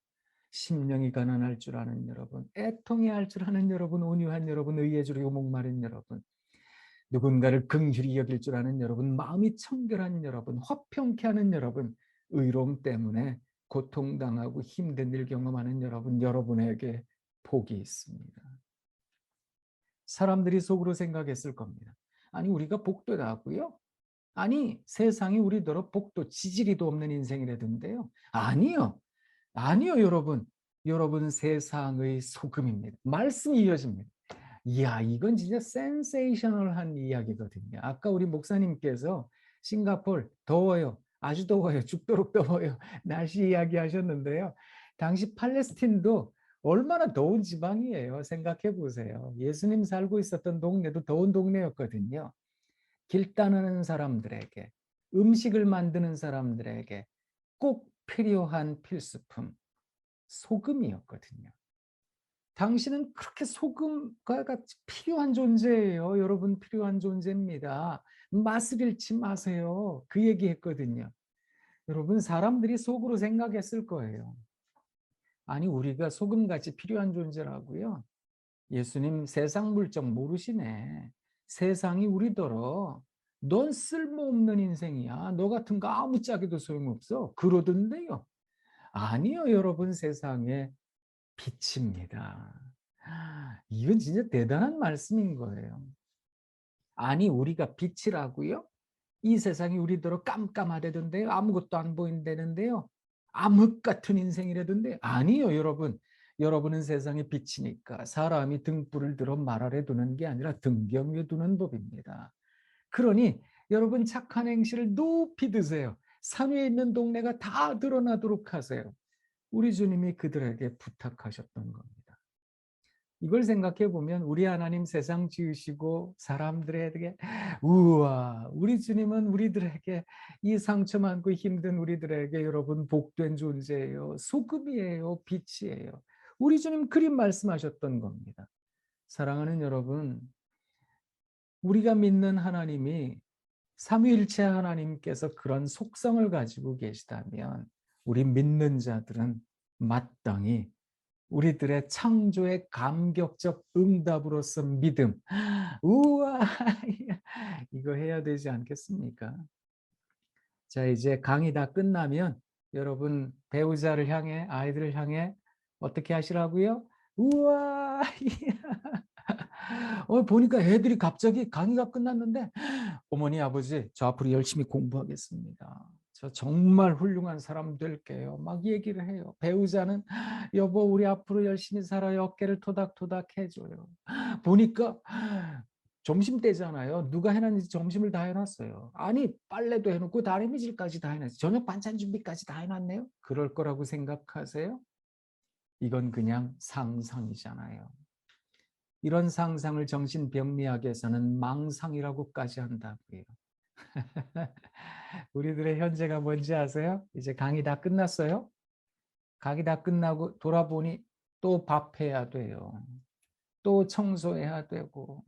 심령이 가난할 줄 아는 여러분, 애통해 할 줄 아는 여러분, 온유한 여러분, 의에 주리고 목마른 여러분, 누군가를 긍휼히 여길 줄 아는 여러분, 마음이 청결한 여러분, 화평케 하는 여러분, 의로움 때문에 고통당하고 힘든 일 경험하는 여러분에게 복이 있습니다. 사람들이 속으로 생각했을 겁니다. 아니 우리가 복되다고요? 아니 세상이 우리더러 복도 지지리도 없는 인생이라던데요. 아니요. 아니요 여러분. 여러분 세상의 소금입니다. 말씀이 이어집니다. 이야 이건 진짜 센세이셔널한 이야기거든요. 아까 우리 목사님께서 싱가포르 더워요. 아주 더워요. 죽도록 더워요. 날씨 이야기 하셨는데요. 당시 팔레스틴도 얼마나 더운 지방이에요. 생각해 보세요. 예수님 살고 있었던 동네도 더운 동네였거든요. 길 따르는 사람들에게, 음식을 만드는 사람들에게 꼭 필요한 필수품, 소금이었거든요. 당신은 그렇게 소금과 같이 필요한 존재예요. 여러분 필요한 존재입니다. 맛을 잃지 마세요. 그 얘기했거든요. 여러분 사람들이 속으로 생각했을 거예요. 아니 우리가 소금같이 필요한 존재라고요? 예수님 세상 물정 모르시네. 세상이 우리더러 넌 쓸모없는 인생이야. 너 같은 거 아무짝에도 소용없어. 그러던데요. 아니요 여러분 세상에 빛입니다. 이건 진짜 대단한 말씀인 거예요. 아니 우리가 빛이라고요? 이 세상이 우리더러 깜깜하다던데요. 아무것도 안 보인다는데요. 암흑 같은 인생이라던데 아니요 여러분. 여러분은 세상의 빛이니까 사람이 등불을 들어 말 아래 두는 게 아니라 등경 위에 두는 법입니다. 그러니 여러분 착한 행실을 높이 드세요. 산 위에 있는 동네가 다 드러나도록 하세요. 우리 주님이 그들에게 부탁하셨던 겁니다. 이걸 생각해 보면 우리 하나님 세상 지으시고 사람들에게 우와 우리 주님은 우리들에게 이 상처 많고 힘든 우리들에게 여러분 복된 존재예요. 소금이에요. 빛이에요. 우리 주님 그림 말씀하셨던 겁니다. 사랑하는 여러분 우리가 믿는 하나님이 삼위일체 하나님께서 그런 속성을 가지고 계시다면 우리 믿는 자들은 마땅히 우리들의 창조의 감격적 응답으로서 믿음. 우와, 이거 해야 되지 않겠습니까? 자, 이제 강의 다 끝나면 여러분 배우자를 향해, 아이들을 향해 어떻게 하시라고요? 우와, 보니까 애들이 갑자기 강의가 끝났는데 어머니, 아버지, 저 앞으로 열심히 공부하겠습니다. 저 정말 훌륭한 사람 될게요. 막 얘기를 해요. 배우자는 여보, 우리 앞으로 열심히 살아요. 어깨를 토닥토닥 해줘요. 보니까 점심 때잖아요. 누가 해놨는지 점심을 다 해놨어요. 아니, 빨래도 해놓고 다리미질까지 다 해놨어요. 저녁 반찬 준비까지 다 해놨네요. 그럴 거라고 생각하세요? 이건 그냥 상상이잖아요. 이런 상상을 정신병리학에서는 망상이라고까지 한다고요. 우리들의 현재가 뭔지 아세요? 이제 강의 다 끝났어요. 강의 다 끝나고 돌아보니 또 밥해야 돼요. 또 청소해야 되고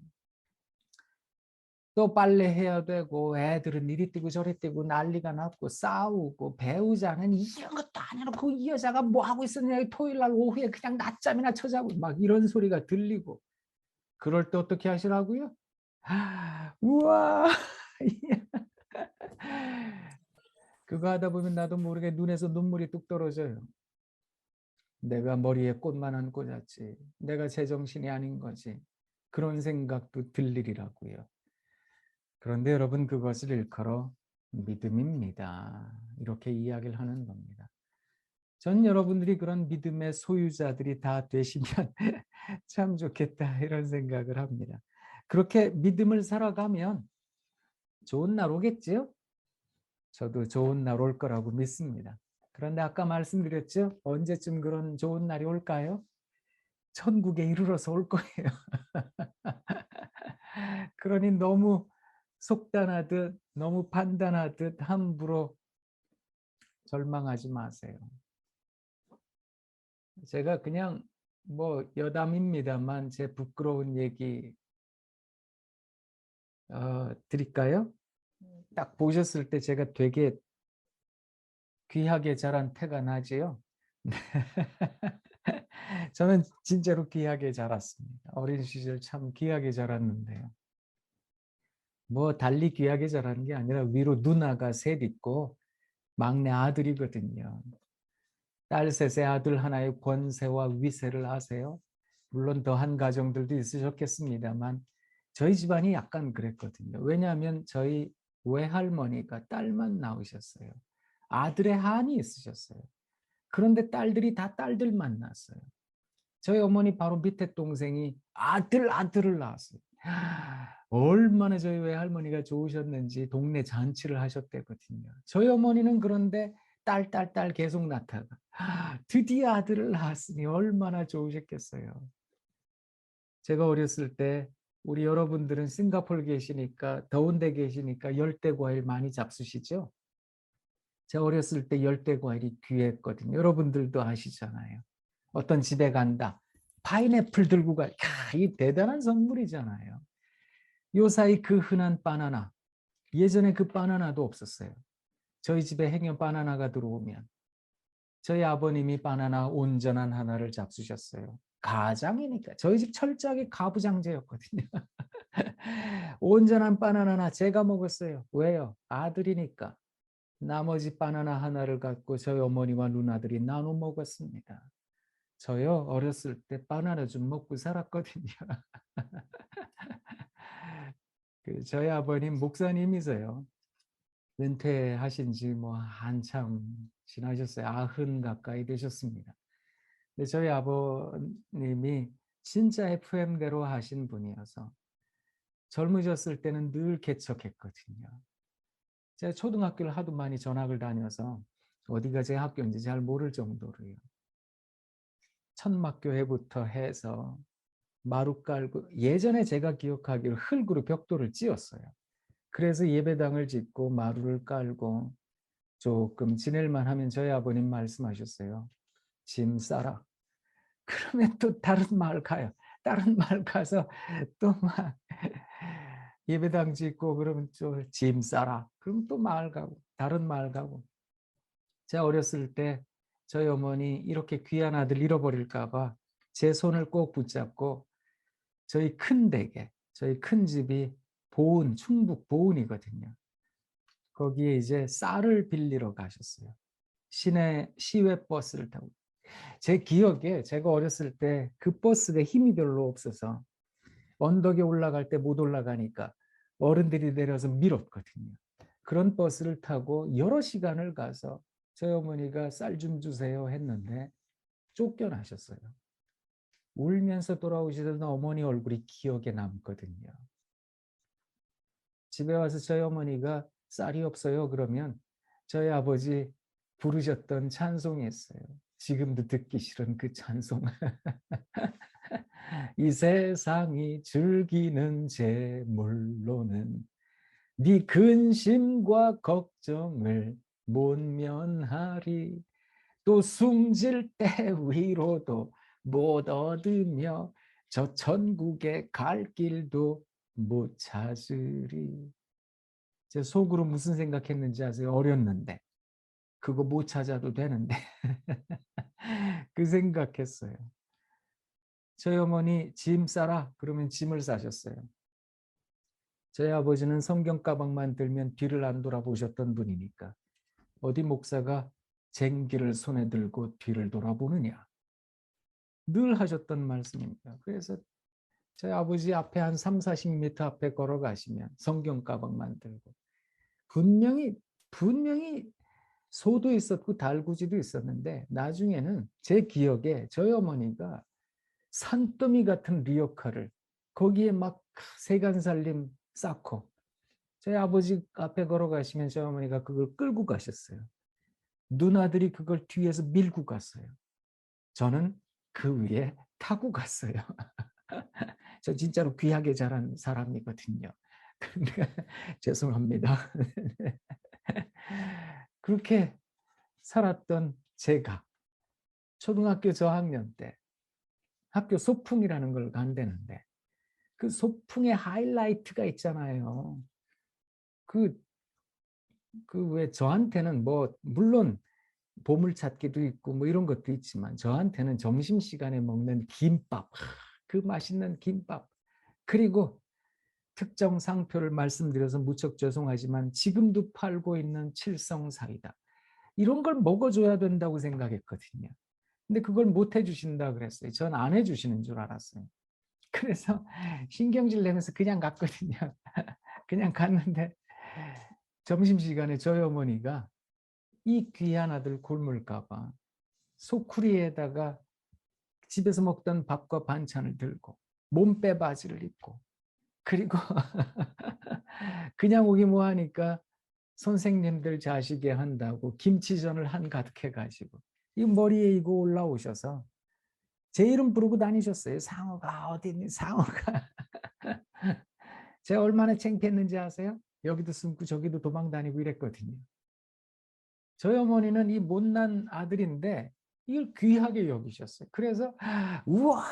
또 빨래해야 되고 애들은 이리 뛰고 저리 뛰고 난리가 났고 싸우고 배우자는 이런 것도 안 해놓고 이 여자가 뭐 하고 있었냐 토요일 날 오후에 그냥 낮잠이나 쳐자고 막 이런 소리가 들리고 그럴 때 어떻게 하시라고요? 우와 그거 하다 보면 나도 모르게 눈에서 눈물이 뚝 떨어져요. 내가 머리에 꽃만 안 꽂았지. 내가 제정신이 아닌 거지. 그런 생각도 들 일이라고요. 그런데 여러분 그것을 일컬어 믿음입니다. 이렇게 이야기를 하는 겁니다. 전 여러분들이 그런 믿음의 소유자들이 다 되시면 참 좋겠다 이런 생각을 합니다. 그렇게 믿음을 살아가면 좋은 날 오겠지요? 저도 좋은 날 올 거라고 믿습니다. 그런데 아까 말씀드렸죠? 언제쯤 그런 좋은 날이 올까요? 천국에 이르러서 올 거예요. 그러니 너무 속단하듯 너무 판단하듯 함부로 절망하지 마세요. 제가 그냥 뭐 여담입니다만 제 부끄러운 얘기 드릴까요? 딱 보셨을 때 제가 되게 귀하게 자란 태가 나지요. 저는 진짜로 귀하게 자랐습니다. 어린 시절 참 귀하게 자랐는데요. 뭐 달리 귀하게 자라는 게 아니라 위로 누나가 셋 있고 막내 아들이거든요. 딸 셋에 아들 하나의 권세와 위세를 아세요? 물론 더한 가정들도 있으셨겠습니다만 저희 집안이 약간 그랬거든요. 왜냐하면 저희 외할머니가 딸만 낳으셨어요. 아들의 한이 있으셨어요. 그런데 딸들이 다 딸들만 낳았어요. 저희 어머니 바로 밑에 동생이 아들을 낳았어요. 얼마나 저희 외할머니가 좋으셨는지 동네 잔치를 하셨대거든요. 저희 어머니는 그런데 딸 계속 낳다가 드디어 아들을 낳았으니 얼마나 좋으셨겠어요. 제가 어렸을 때 우리 여러분들은 싱가포르 계시니까 더운 데 계시니까 열대 과일 많이 잡수시죠? 제가 어렸을 때 열대 과일이 귀했거든요. 여러분들도 아시잖아요. 어떤 집에 간다. 파인애플 들고 가. 야, 이 대단한 선물이잖아요. 요사이 그 흔한 바나나. 예전에 그 바나나도 없었어요. 저희 집에 행여 바나나가 들어오면 저희 아버님이 바나나 온전한 하나를 잡수셨어요. 가장이니까. 저희 집 철저하게 가부장제였거든요. 온전한 바나나 제가 먹었어요. 왜요? 아들이니까. 나머지 바나나 하나를 갖고 저희 어머니와 누나들이 나눠 먹었습니다. 저요 어렸을 때 바나나 좀 먹고 살았거든요. 저희 아버님 목사님이세요. 은퇴하신 지 뭐 한참 지나셨어요. 90 가까이 되셨습니다. 근데 저희 아버님이 진짜 FM대로 하신 분이어서 젊으셨을 때는 늘 개척했거든요. 제가 초등학교를 하도 많이 전학을 다녀서 어디가 제 학교인지 잘 모를 정도로요. 천막교회부터 해서 마루 깔고 예전에 제가 기억하기로 흙으로 벽돌을 찧었어요. 그래서 예배당을 짓고 마루를 깔고 조금 지낼만 하면 저희 아버님 말씀하셨어요. 짐 싸라. 그러면 또 다른 마을 가요. 다른 마을 가서 또 막 예배당 짓고 그러면 또 짐 싸라. 그럼 또 마을 가고 다른 마을 가고. 제가 어렸을 때 저희 어머니 이렇게 귀한 아들 잃어버릴까 봐 제 손을 꼭 붙잡고 저희 큰 댁에 저희 큰 집이 보은 충북 보은이거든요. 거기에 이제 쌀을 빌리러 가셨어요. 시내 시외 버스를 타고. 제 기억에 제가 어렸을 때 그 버스가 힘이 별로 없어서 언덕에 올라갈 때 못 올라가니까 어른들이 내려서 밀었거든요. 그런 버스를 타고 여러 시간을 가서 저희 어머니가 쌀 좀 주세요 했는데 쫓겨나셨어요. 울면서 돌아오시던 어머니 얼굴이 기억에 남거든요. 집에 와서 저희 어머니가 쌀이 없어요 그러면 저희 아버지 부르셨던 찬송이 있어요. 지금도 듣기 싫은 그 찬송. 이 세상이 즐기는 재물로는 네 근심과 걱정을 못 면하리. 또 숨질 때 위로도 못 얻으며 저 천국에 갈 길도 못 찾으리. 제 속으로 무슨 생각했는지 아세요? 어렸는데 그거 못 찾아도 되는데 그 생각했어요. 저희 어머니 짐 싸라 그러면 짐을 싸셨어요. 저희 아버지는 성경 가방만 들면 뒤를 안 돌아보셨던 분이니까 어디 목사가 쟁기를 손에 들고 뒤를 돌아보느냐 늘 하셨던 말씀입니다. 그래서 저희 아버지 앞에 한 3, 40m 앞에 걸어가시면 성경 가방만 들고 분명히 소도 있었고 달구지도 있었는데 나중에는 제 기억에 저희 어머니가 산더미 같은 리어카를 거기에 막 세간살림 쌓고 저희 아버지 앞에 걸어가시면 저희 어머니가 그걸 끌고 가셨어요. 누나들이 그걸 뒤에서 밀고 갔어요. 저는 그 위에 타고 갔어요. 저 진짜로 귀하게 자란 사람이거든요. 근데 죄송합니다. 그렇게 살았던 제가 초등학교 저학년 때 학교 소풍이라는 걸 간대는데 그 소풍의 하이라이트가 있잖아요. 그 왜 저한테는 뭐 물론 보물찾기도 있고 뭐 이런 것도 있지만 저한테는 점심시간에 먹는 김밥, 그 맛있는 김밥 그리고 특정 상표를 말씀드려서 무척 죄송하지만 지금도 팔고 있는 칠성 사이다. 이런 걸 먹어줘야 된다고 생각했거든요. 근데 그걸 못 해주신다 그랬어요. 전 안 해주시는 줄 알았어요. 그래서 신경질 내면서 그냥 갔거든요. 그냥 갔는데 점심시간에 저희 어머니가 이 귀한 아들 굶을까 봐 소쿠리에다가 집에서 먹던 밥과 반찬을 들고 몸빼 바지를 입고 그리고 그냥 오기 뭐하니까 선생님들 자식이 한다고 김치전을 한 가득 해가지고 이 머리에 이거 올라오셔서 제 이름 부르고 다니셨어요. 상어가 어디 있니? 상어가. 제가 얼마나 창피했는지 아세요? 여기도 숨고 저기도 도망 다니고 이랬거든요. 저희 어머니는 이 못난 아들인데 이걸 귀하게 여기셨어요. 그래서 우와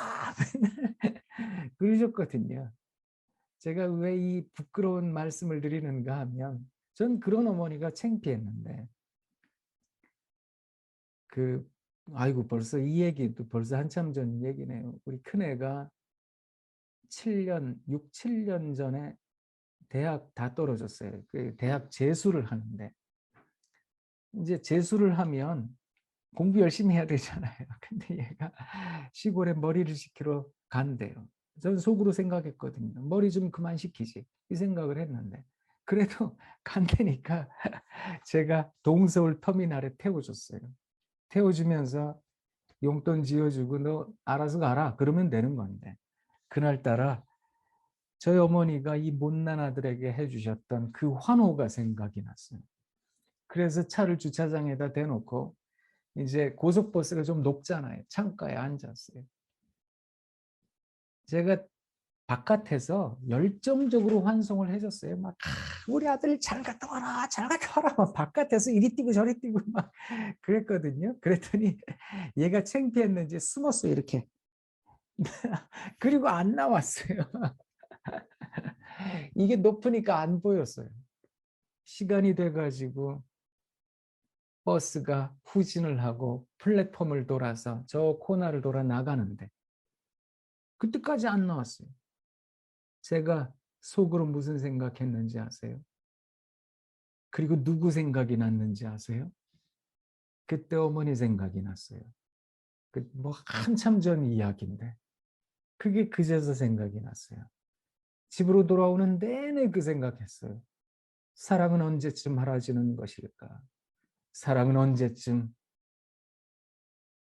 그러셨거든요. 제가 왜 이 부끄러운 말씀을 드리는가 하면 전 그런 어머니가 창피했는데 그 아이고 벌써 이 얘기도 벌써 한참 전 얘기네요. 우리 큰애가 6, 7년 전에 대학 다 떨어졌어요. 그 대학 재수를 하는데 이제 재수를 하면 공부 열심히 해야 되잖아요. 근데 얘가 시골에 머리를 식히러 간대요. 저는 속으로 생각했거든요. 머리 좀 그만 식히지. 이 생각을 했는데 그래도 간다니까 제가 동서울 터미널에 태워줬어요. 태워주면서 용돈 지어주고 너 알아서 가라 그러면 되는 건데 그날따라 저희 어머니가 이 못난 아들에게 해주셨던 그 환호가 생각이 났어요. 그래서 차를 주차장에다 대놓고 이제 고속버스가 좀 높잖아요. 창가에 앉았어요. 제가 바깥에서 열정적으로 환송을 해줬어요. 막 우리 아들 잘 갔다 와라, 잘 갔다 와라. 막 바깥에서 이리 뛰고 저리 뛰고 막 그랬거든요. 그랬더니 얘가 창피했는지 숨었어요. 이렇게. 그리고 안 나왔어요. 이게 높으니까 안 보였어요. 시간이 돼가지고 버스가 후진을 하고 플랫폼을 돌아서 저 코너를 돌아 나가는데 그때까지 안 나왔어요. 제가 속으로 무슨 생각했는지 아세요? 그리고 누구 생각이 났는지 아세요? 그때 어머니 생각이 났어요. 뭐 한참 전 이야기인데 그게 그제서 생각이 났어요. 집으로 돌아오는 내내 그 생각했어요. 사랑은 언제쯤 사라지는 것일까? 사랑은 언제쯤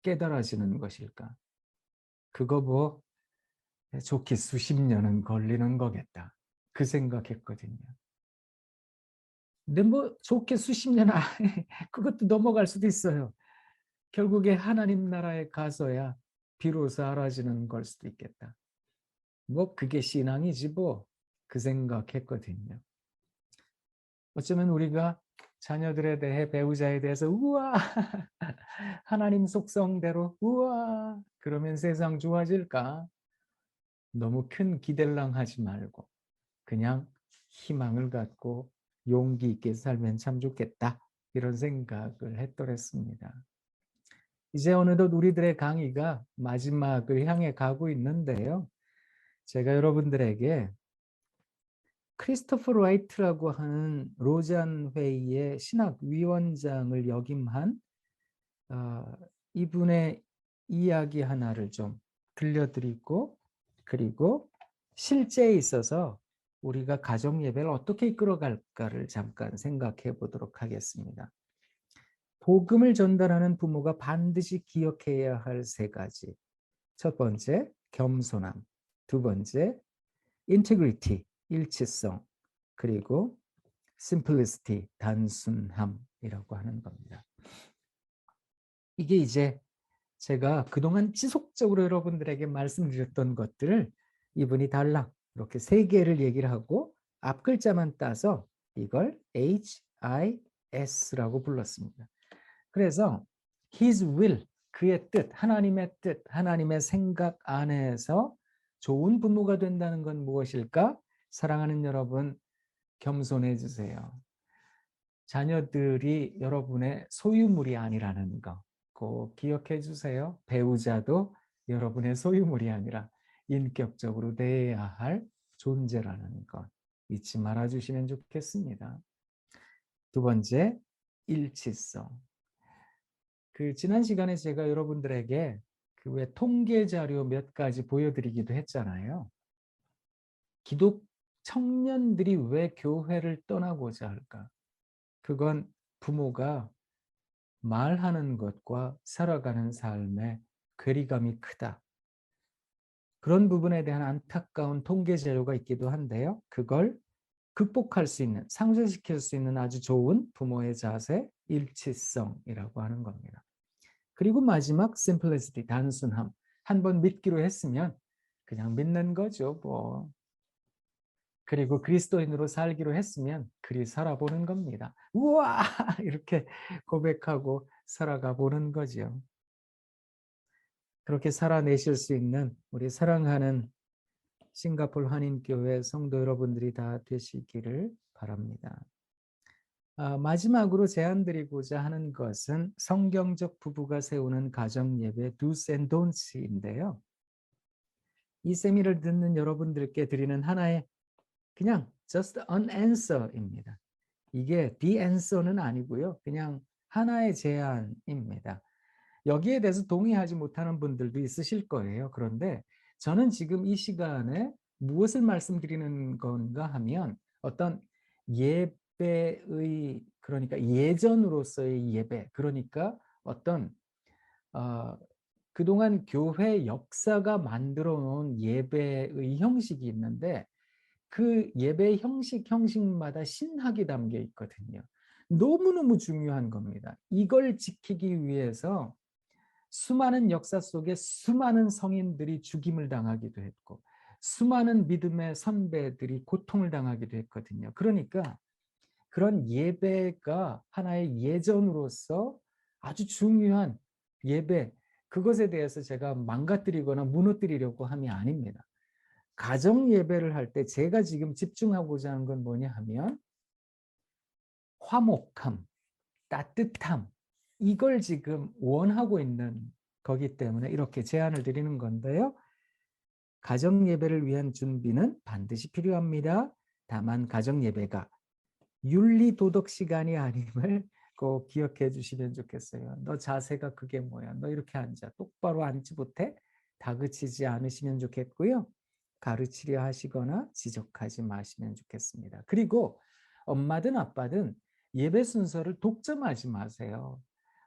깨달아지는 것일까? 그거 뭐 좋게 수십 년은 걸리는 거겠다. 그 생각했거든요. 근데 뭐 좋게 수십 년 안에 그것도 넘어갈 수도 있어요. 결국에 하나님 나라에 가서야 비로소 알아지는 걸 수도 있겠다. 뭐 그게 신앙이지 뭐 그 생각했거든요. 어쩌면 우리가 자녀들에 대해 배우자에 대해서 우와 하나님 속성대로 우와 그러면 세상 좋아질까? 너무 큰 기대랑 하지 말고 그냥 희망을 갖고 용기 있게 살면 참 좋겠다. 이런 생각을 했더랬습니다. 이제 어느덧 우리들의 강의가 마지막을 향해 가고 있는데요. 제가 여러분들에게 크리스토퍼 라이트라고 하는 로잔 회의의 신학위원장을 역임한 이분의 이야기 하나를 좀 들려드리고 그리고 실제에 있어서 우리가 가정 예배를 어떻게 이끌어갈까를 잠깐 생각해 보도록 하겠습니다. 복음을 전달하는 부모가 반드시 기억해야 할 세 가지. 첫 번째, 겸손함. 두 번째, integrity, 일치성. 그리고 simplicity, 단순함이라고 하는 겁니다. 이게 이제 제가 그동안 지속적으로 여러분들에게 말씀드렸던 것들을 이분이 달랑 이렇게 세 개를 얘기를 하고 앞 글자만 따서 이걸 HIS라고 불렀습니다. 그래서 His will, 그의 뜻, 하나님의 뜻, 하나님의 생각 안에서 좋은 부모가 된다는 건 무엇일까? 사랑하는 여러분, 겸손해 주세요. 자녀들이 여러분의 소유물이 아니라는 거 꼭 기억해 주세요. 배우자도 여러분의 소유물이 아니라 인격적으로 대해야 할 존재라는 것 잊지 말아 주시면 좋겠습니다. 두 번째, 일치성. 지난 시간에 제가 여러분들에게 그 왜 통계 자료 몇 가지 보여드리기도 했잖아요. 기독 청년들이 왜 교회를 떠나고자 할까? 그건 부모가 말하는 것과 살아가는 삶의 괴리감이 크다. 그런 부분에 대한 안타까운 통계 자료가 있기도 한데요. 그걸 극복할 수 있는, 상쇄시킬 수 있는 아주 좋은 부모의 자세, 일치성이라고 하는 겁니다. 그리고 마지막 simplicity, 단순함. 한번 믿기로 했으면 그냥 믿는 거죠. 뭐. 그리고 그리스도인으로 살기로 했으면 그리 살아보는 겁니다. 우와! 이렇게 고백하고 살아가 보는 거죠. 그렇게 살아내실 수 있는 우리 사랑하는 싱가포르 한인교회 성도 여러분들이 다 되시기를 바랍니다. 마지막으로 제안드리고자 하는 것은 성경적 부부가 세우는 가정예배 do's and don'ts인데요. 이 세미를 듣는 여러분들께 드리는 하나의 그냥 just an answer입니다. 이게 the answer는 아니고요. 그냥 하나의 제안입니다. 여기에 대해서 동의하지 못하는 분들도 있으실 거예요. 그런데 저는 지금 이 시간에 무엇을 말씀드리는 건가 하면 어떤 예배의 그러니까 예전으로서의 예배 그러니까 어떤 그동안 교회 역사가 만들어 놓은 예배의 형식이 있는데 그 예배 형식마다 신학이 담겨 있거든요. 너무너무 중요한 겁니다. 이걸 지키기 위해서 수많은 역사 속에 수많은 성인들이 죽임을 당하기도 했고 수많은 믿음의 선배들이 고통을 당하기도 했거든요. 그러니까 그런 예배가 하나의 예전으로서 아주 중요한 예배, 그것에 대해서 제가 망가뜨리거나 무너뜨리려고 함이 아닙니다. 가정 예배를 할 때 제가 지금 집중하고자 하는 건 뭐냐 하면 화목함, 따뜻함, 이걸 지금 원하고 있는 거기 때문에 이렇게 제안을 드리는 건데요. 가정 예배를 위한 준비는 반드시 필요합니다. 다만 가정 예배가 윤리 도덕 시간이 아님을 꼭 기억해 주시면 좋겠어요. 너 자세가 그게 뭐야? 너 이렇게 앉아. 똑바로 앉지 못해? 다그치지 않으시면 좋겠고요. 가르치려 하시거나 지적하지 마시면 좋겠습니다. 그리고 엄마든 아빠든 예배 순서를 독점하지 마세요.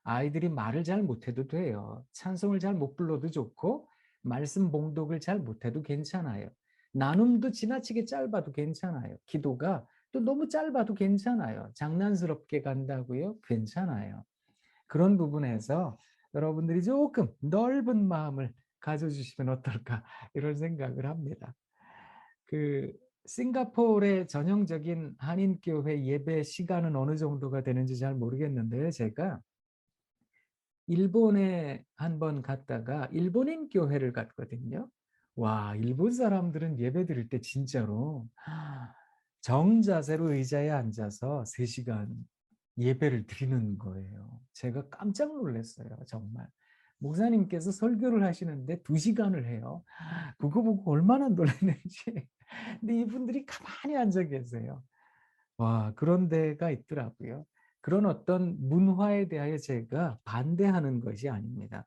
아이들이 말을 잘 못해도 돼요. 찬송을 잘 못 불러도 좋고 말씀 봉독을 잘 못해도 괜찮아요. 나눔도 지나치게 짧아도 괜찮아요. 기도가 또 너무 짧아도 괜찮아요. 장난스럽게 간다고요? 괜찮아요. 그런 부분에서 여러분들이 조금 넓은 마음을 가져주시면 어떨까 이런 생각을 합니다. 싱가포르의 전형적인 한인교회 예배 시간은 어느 정도가 되는지 잘 모르겠는데요. 제가 일본에 한번 갔다가 일본인 교회를 갔거든요. 와, 일본 사람들은 예배 드릴 때 진짜로 정자세로 의자에 앉아서 3시간 예배를 드리는 거예요. 제가 깜짝 놀랐어요. 정말. 목사님께서 설교를 하시는데 2시간을 해요. 그거 보고 얼마나 놀랐는지. 근데 이분들이 가만히 앉아 계세요. 와, 그런 데가 있더라고요. 그런 어떤 문화에 대하여 제가 반대하는 것이 아닙니다.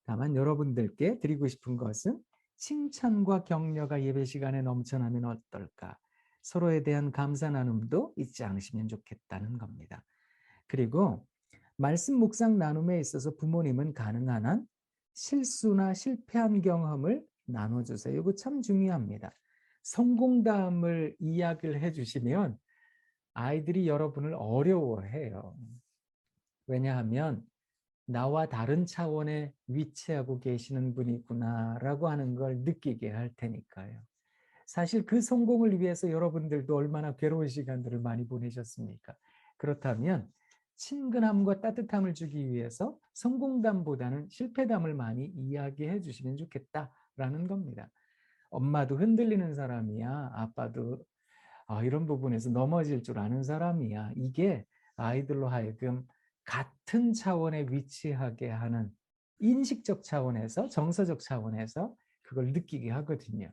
다만 여러분들께 드리고 싶은 것은 칭찬과 격려가 예배 시간에 넘쳐나면 어떨까? 서로에 대한 감사 나눔도 잊지 않으시면 좋겠다는 겁니다. 그리고 말씀 묵상 나눔에 있어서 부모님은 가능한 한 실수나 실패한 경험을 나눠주세요. 이거 참 중요합니다. 성공담을 이야기를 해주시면 아이들이 여러분을 어려워해요. 왜냐하면 나와 다른 차원에 위치하고 계시는 분이구나라고 하는 걸 느끼게 할 테니까요. 사실 그 성공을 위해서 여러분들도 얼마나 괴로운 시간들을 많이 보내셨습니까? 그렇다면 친근함과 따뜻함을 주기 위해서 성공담보다는 실패담을 많이 이야기해 주시면 좋겠다라는 겁니다. 엄마도 흔들리는 사람이야. 아빠도 이런 부분에서 넘어질 줄 아는 사람이야. 이게 아이들로 하여금 같은 차원에 위치하게 하는 인식적 차원에서 정서적 차원에서 그걸 느끼게 하거든요.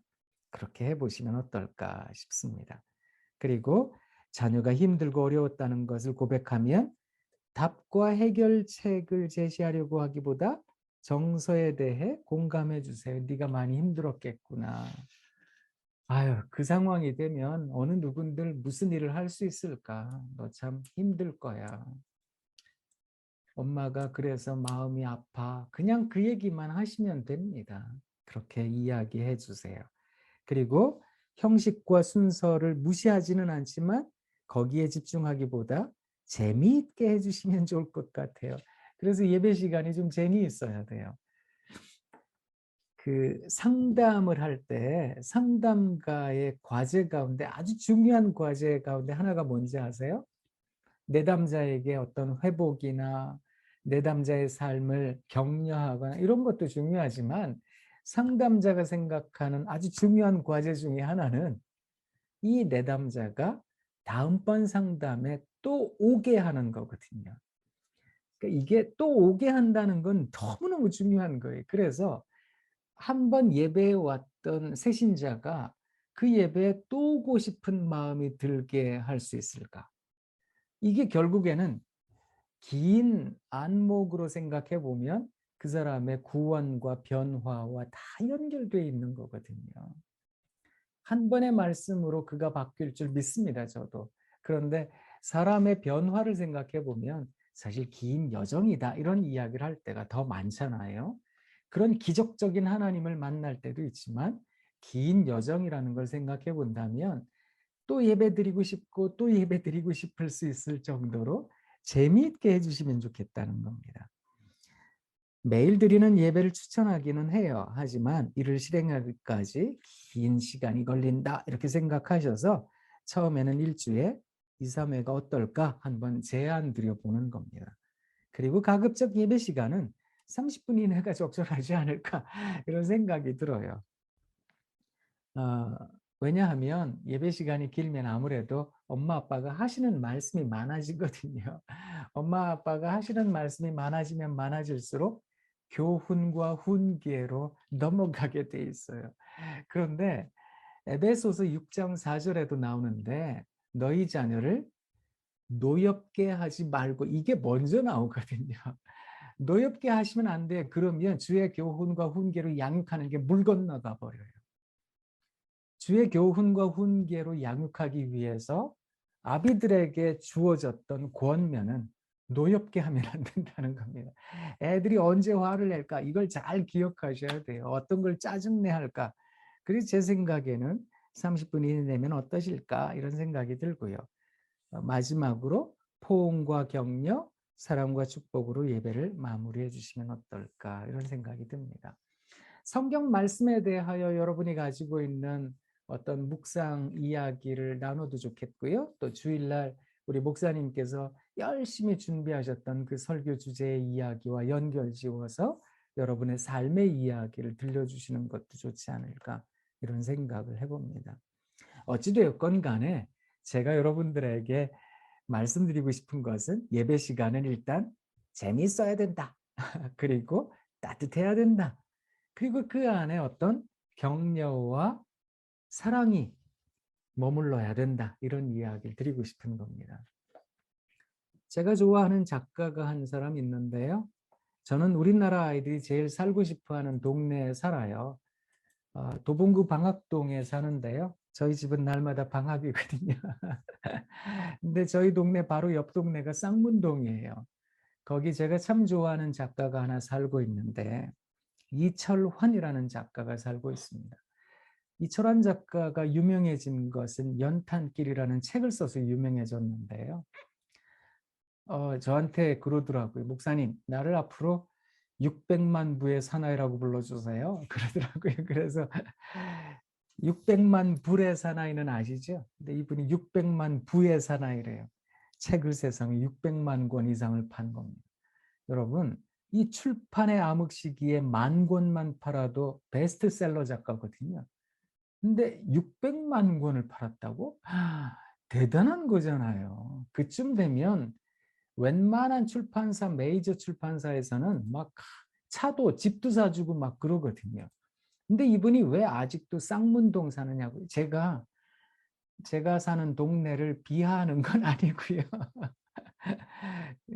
그렇게 해보시면 어떨까 싶습니다. 그리고 자녀가 힘들고 어려웠다는 것을 고백하면 답과 해결책을 제시하려고 하기보다 정서에 대해 공감해 주세요. 네가 많이 힘들었겠구나. 아유, 그 상황이 되면 어느 누군들 무슨 일을 할 수 있을까? 너 참 힘들 거야. 엄마가 그래서 마음이 아파. 그냥 그 얘기만 하시면 됩니다. 그렇게 이야기해 주세요. 그리고 형식과 순서를 무시하지는 않지만 거기에 집중하기보다 재미있게 해주시면 좋을 것 같아요. 그래서 예배 시간이 좀 재미있어야 돼요. 그 상담을 할 때 상담가의 과제 가운데 아주 중요한 과제 가운데 하나가 뭔지 아세요? 내담자에게 어떤 회복이나 내담자의 삶을 격려하거나 이런 것도 중요하지만 상담자가 생각하는 아주 중요한 과제 중에 하나는 이 내담자가 다음번 상담에 또 오게 하는 거거든요. 그러니까 이게 또 오게 한다는 건 너무너무 중요한 거예요. 그래서 한 번 예배에 왔던 새신자가 그 예배에 또 오고 싶은 마음이 들게 할 수 있을까? 이게 결국에는 긴 안목으로 생각해 보면 그 사람의 구원과 변화와 다 연결되어 있는 거거든요. 한 번의 말씀으로 그가 바뀔 줄 믿습니다, 저도. 그런데 사람의 변화를 생각해 보면 사실 긴 여정이다 이런 이야기를 할 때가 더 많잖아요. 그런 기적적인 하나님을 만날 때도 있지만 긴 여정이라는 걸 생각해 본다면 또 예배드리고 싶고 또 예배드리고 싶을 수 있을 정도로 재미있게 해주시면 좋겠다는 겁니다. 매일 드리는 예배를 추천하기는 해요. 하지만 이를 실행하기까지 긴 시간이 걸린다 이렇게 생각하셔서 처음에는 일주에 2, 3회가 어떨까 한번 제안 드려보는 겁니다. 그리고 가급적 예배 시간은 30분 이내가 적절하지 않을까 이런 생각이 들어요. 어, 왜냐하면 예배 시간이 길면 아무래도 엄마 아빠가 하시는 말씀이 많아지거든요. 엄마 아빠가 하시는 말씀이 많아지면 많아질수록 교훈과 훈계로 넘어가게 돼 있어요. 그런데 에베소서 6장 4절에도 나오는데 너희 자녀를 노엽게 하지 말고 이게 먼저 나오거든요. 노엽게 하시면 안 돼. 그러면 주의 교훈과 훈계로 양육하는 게 물 건너가 버려요. 주의 교훈과 훈계로 양육하기 위해서 아비들에게 주어졌던 권면은 노엽게 하면 안 된다는 겁니다. 애들이 언제 화를 낼까? 이걸 잘 기억하셔야 돼요. 어떤 걸 짜증내 할까? 그래서 제 생각에는 30분 이내면 어떠실까? 이런 생각이 들고요. 마지막으로 포옹과 격려, 사랑과 축복으로 예배를 마무리해 주시면 어떨까? 이런 생각이 듭니다. 성경 말씀에 대하여 여러분이 가지고 있는 어떤 묵상 이야기를 나눠도 좋겠고요. 또 주일날 우리 목사님께서 열심히 준비하셨던 그 설교 주제의 이야기와 연결 지어서 여러분의 삶의 이야기를 들려주시는 것도 좋지 않을까 이런 생각을 해봅니다. 어찌되었건 간에 제가 여러분들에게 말씀드리고 싶은 것은 예배 시간은 일단 재미있어야 된다. 그리고 따뜻해야 된다. 그리고 그 안에 어떤 격려와 사랑이 머물러야 된다. 이런 이야기를 드리고 싶은 겁니다. 제가 좋아하는 작가가 한 사람 있는데요. 저는 우리나라 아이들이 제일 살고 싶어하는 동네에 살아요. 도봉구 방학동에 사는데요. 저희 집은 날마다 방학이거든요. 근데 저희 동네 바로 옆 동네가 쌍문동이에요. 거기 제가 참 좋아하는 작가가 하나 살고 있는데 이철환이라는 작가가 살고 있습니다. 이철환 작가가 유명해진 것은 연탄길이라는 책을 써서 유명해졌는데요. 저한테 그러더라고요. 목사님, 나를 앞으로 600만 부의 사나이라고 불러주세요. 그러더라고요. 그래서 600만 불의 사나이는 아시죠? 근데 이분이 600만 부의 사나이래요. 책을 세상에 600만 권 이상을 판 겁니다. 여러분, 이 출판의 암흑 시기에 10,000권만 팔아도 베스트셀러 작가거든요. 근데 600만 권을 팔았다고? 대단한 거잖아요. 그쯤 되면 웬만한 출판사, 메이저 출판사에서는 막 차도 집도 사주고 막 그러거든요. 근데 이분이 왜 아직도 쌍문동 사느냐고요. 제가 사는 동네를 비하하는 건 아니고요.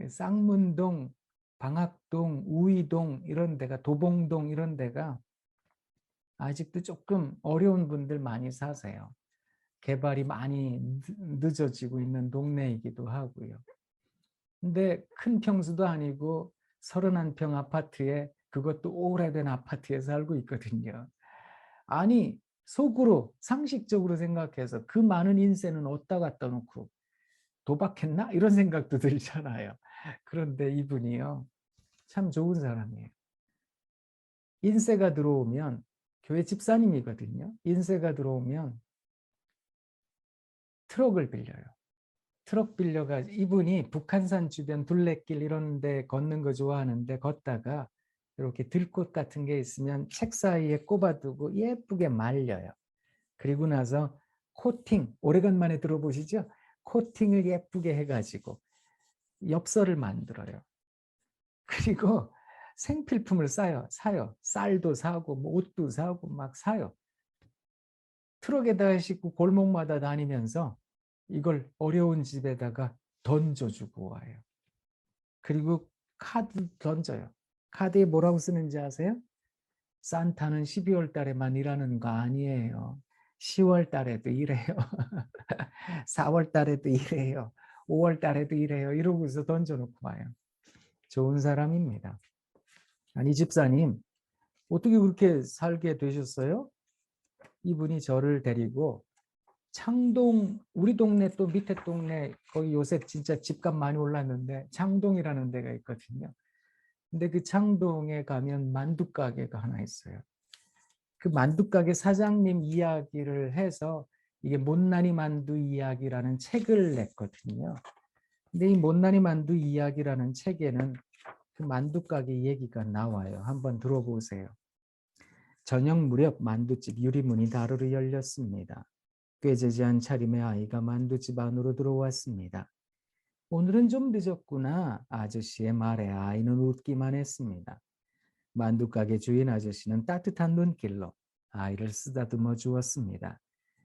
쌍문동, 방학동, 우이동 이런 데가, 도봉동 이런 데가 아직도 조금 어려운 분들 많이 사세요. 개발이 많이 늦어지고 있는 동네이기도 하고요. 근데 큰 평수도 아니고 31평 아파트에, 그것도 오래된 아파트에 살고 있거든요. 아니, 속으로 상식적으로 생각해서 그 많은 인세는 어디다 갖다 놓고 도박했나? 이런 생각도 들잖아요. 그런데 이분이요, 참 좋은 사람이에요. 인세가 들어오면, 교회 집사님이거든요. 인세가 들어오면 트럭을 빌려요. 트럭 빌려가, 이분이 북한산 주변 둘레길 이런 데 걷는 거 좋아하는데, 걷다가 이렇게 들꽃 같은 게 있으면 책 사이에 꼽아두고 예쁘게 말려요. 그리고 나서 코팅, 오래간만에 들어보시죠? 코팅을 예쁘게 해가지고 엽서를 만들어요. 그리고 생필품을 사요. 쌀도 사고 뭐 옷도 사고 막 사요. 트럭에다가 싣고 골목마다 다니면서 이걸 어려운 집에다가 던져주고 와요. 그리고 카드 던져요. 카드에 뭐라고 쓰는지 아세요? 산타는 12월 달에만 일하는 거 아니에요. 10월 달에도 일해요. 4월 달에도 일해요. 5월 달에도 일해요. 이러고서 던져놓고 와요. 좋은 사람입니다. 아니, 집사님, 어떻게 그렇게 살게 되셨어요? 이분이 저를 데리고 창동, 우리 동네 또 밑에 동네, 거기 요새 진짜 집값 많이 올랐는데 창동이라는 데가 있거든요. 근데 그 창동에 가면 만두 가게가 하나 있어요. 그 만두 가게 사장님 이야기를 해서 이게 못난이 만두 이야기라는 책을 냈거든요. 근데 이 못난이 만두 이야기라는 책에는 그 만두 가게 얘기가 나와요. 한번 들어보세요. 저녁 무렵 만두집 유리문이 다르르 열렸습니다. 꾀재재한 차림의 아이가 만두집 안으로 들어왔습니다. 오늘은 좀 늦었구나. 아저씨의 말에 아이는 웃기만 했습니다. 만두가게 주인 아저씨는 따뜻한 눈길로 아이를 쓰다듬어 주었습니다.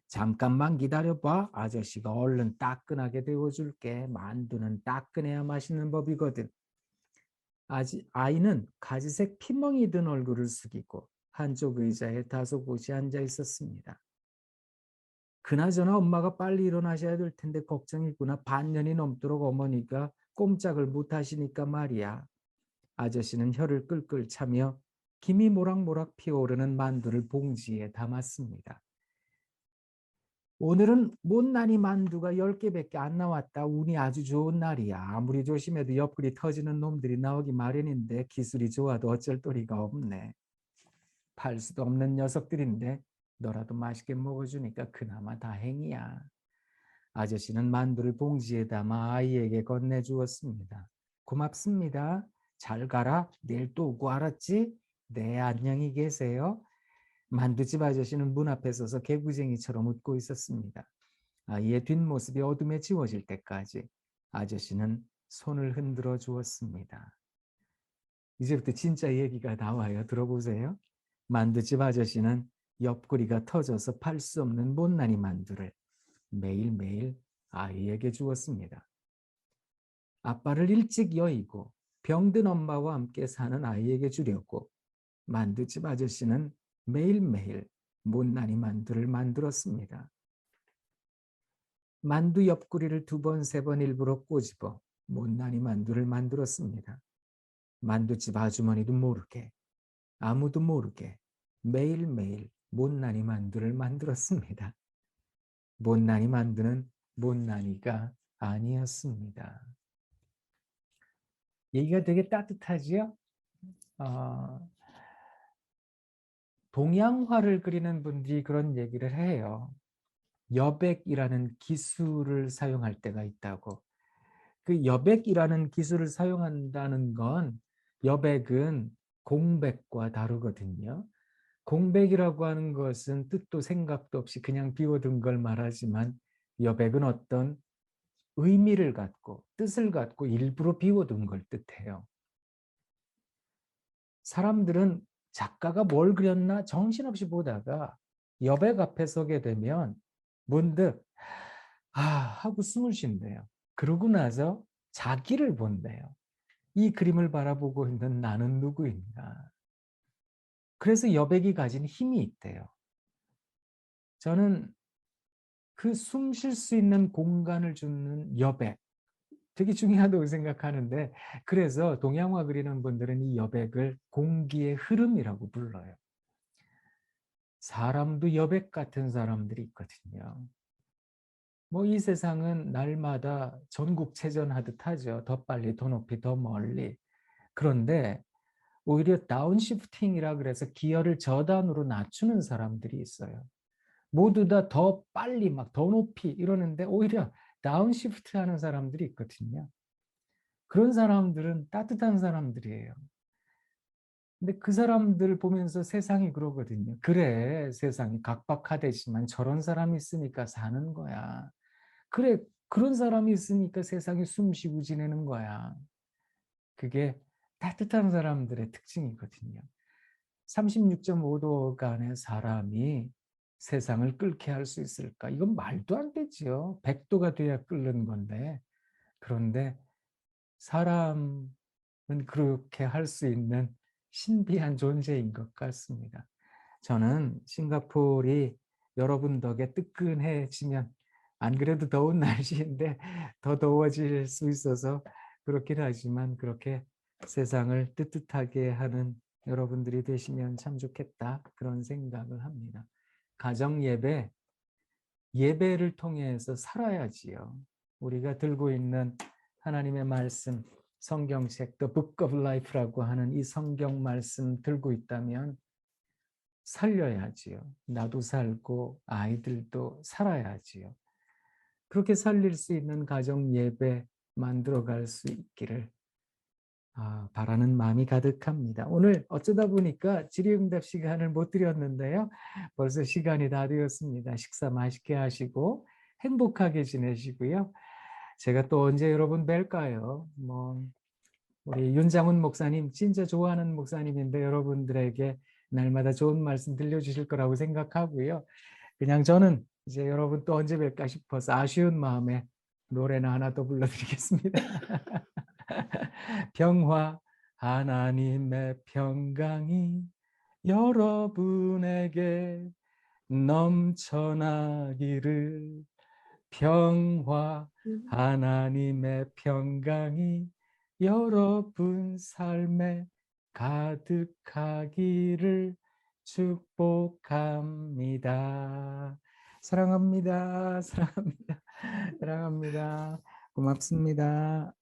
잠깐만 기다려봐. 아저씨가 얼른 따끈하게 데워줄게. 만두는 따끈해야 맛있는 법이거든. 아이는 가지색 피멍이 든 얼굴을 숙이고 한쪽 의자에 다소곳이 앉아 있었습니다. 그나저나 엄마가 빨리 일어나셔야 될 텐데 걱정이구나. 반년이 넘도록 어머니가 꼼짝을 못 하시니까 말이야. 아저씨는 혀를 끌끌 차며 김이 모락모락 피어오르는 만두를 봉지에 담았습니다. 오늘은 못난이 만두가 10개밖에 안 나왔다. 운이 아주 좋은 날이야. 아무리 조심해도 옆구리 터지는 놈들이 나오기 마련인데 기술이 좋아도 어쩔 도리가 없네. 팔 수도 없는 녀석들인데 너라도 맛있게 먹어주니까 그나마 다행이야. 아저씨는 만두를 봉지에 담아 아이에게 건네주었습니다. 고맙습니다. 잘 가라. 내일 또 오고 알았지? 네, 안녕히 계세요. 만두집 아저씨는 문 앞에 서서 개구쟁이처럼 웃고 있었습니다. 아이의 뒷모습이 어둠에 지워질 때까지 아저씨는 손을 흔들어 주었습니다. 이제부터 진짜 얘기가 나와요. 들어보세요. 만두집 아저씨는 옆구리가 터져서 팔 수 없는 못난이 만두를 매일매일 아이에게 주었습니다. 아빠를 일찍 여의고 병든 엄마와 함께 사는 아이에게 주려고 만두집 아저씨는 매일매일 못난이 만두를 만들었습니다. 만두 옆구리를 2번, 3번 일부러 꼬집어 못난이 만두를 만들었습니다. 만두집 아주머니도 모르게, 아무도 모르게 매일매일 못난이 만두를 만들었습니다. 못난이 만두는 못난이가 아니었습니다. 얘기가 되게 따뜻하지요? 동양화를 그리는 분들이 그런 얘기를 해요. 여백이라는 기술을 사용할 때가 있다고. 그 여백이라는 기술을 사용한다는 건, 여백은 공백과 다르거든요. 공백이라고 하는 것은 뜻도 생각도 없이 그냥 비워둔 걸 말하지만, 여백은 어떤 의미를 갖고 뜻을 갖고 일부러 비워둔 걸 뜻해요. 사람들은 작가가 뭘 그렸나 정신없이 보다가 여백 앞에 서게 되면 문득 하고 숨을 쉰대요. 그러고 나서 자기를 본대요. 이 그림을 바라보고 있는 나는 누구인가. 그래서 여백이 가진 힘이 있대요. 저는 그 숨 쉴 수 있는 공간을 주는 여백, 되게 중요하다고 생각하는데, 그래서 동양화 그리는 분들은 이 여백을 공기의 흐름이라고 불러요. 사람도 여백 같은 사람들이 있거든요. 뭐 이 세상은 날마다 전국체전하듯 하죠. 더 빨리, 더 높이, 더 멀리. 그런데 오히려 다운시프팅이라 그래서 기어를 저단으로 낮추는 사람들이 있어요. 모두 다 더 빨리 막 더 높이 이러는데 오히려 다운시프트 하는 사람들이 있거든요. 그런 사람들은 따뜻한 사람들이에요. 근데 그 사람들 보면서 세상이 그러거든요. 그래, 세상이 각박하대지만 저런 사람이 있으니까 사는 거야. 그래, 그런 사람이 있으니까 세상이 숨쉬고 지내는 거야. 그게 따뜻한 사람들의 특징이거든요. 36.5도간의 사람이 세상을 끓게 할 수 있을까? 이건 말도 안 되지요. 100도가 돼야 끓는 건데. 그런데 사람은 그렇게 할 수 있는 신비한 존재인 것 같습니다. 저는 싱가포르이 여러분 덕에 뜨끈해지면, 안 그래도 더운 날씨인데 더 더워질 수 있어서 그렇긴 하지만, 그렇게 세상을 뜨뜻하게 하는 여러분들이 되시면 참 좋겠다, 그런 생각을 합니다. 가정 예배, 예배를 통해서 살아야지요. 우리가 들고 있는 하나님의 말씀, 성경책, The Book of Life라고 하는 이 성경 말씀 들고 있다면 살려야지요. 나도 살고 아이들도 살아야지요. 그렇게 살릴 수 있는 가정 예배 만들어갈 수 있기를 바라는 마음이 가득합니다. 오늘 어쩌다 보니까 질의응답 시간을 못 드렸는데요. 벌써 시간이 다 되었습니다. 식사 맛있게 하시고 행복하게 지내시고요. 제가 또 언제 여러분 뵐까요? 우리 윤장훈 목사님 진짜 좋아하는 목사님인데 여러분들에게 날마다 좋은 말씀 들려주실 거라고 생각하고요. 그냥 저는 이제 여러분 또 언제 뵐까 싶어서 아쉬운 마음에 노래나 하나 더 불러드리겠습니다. 평화, 하나님의 평강이 여러분에게 넘쳐나기를. 평화, 하나님의 평강이 여러분 삶에 가득하기를 축복합니다. 사랑합니다. 사랑합니다. 사랑합니다. 고맙습니다.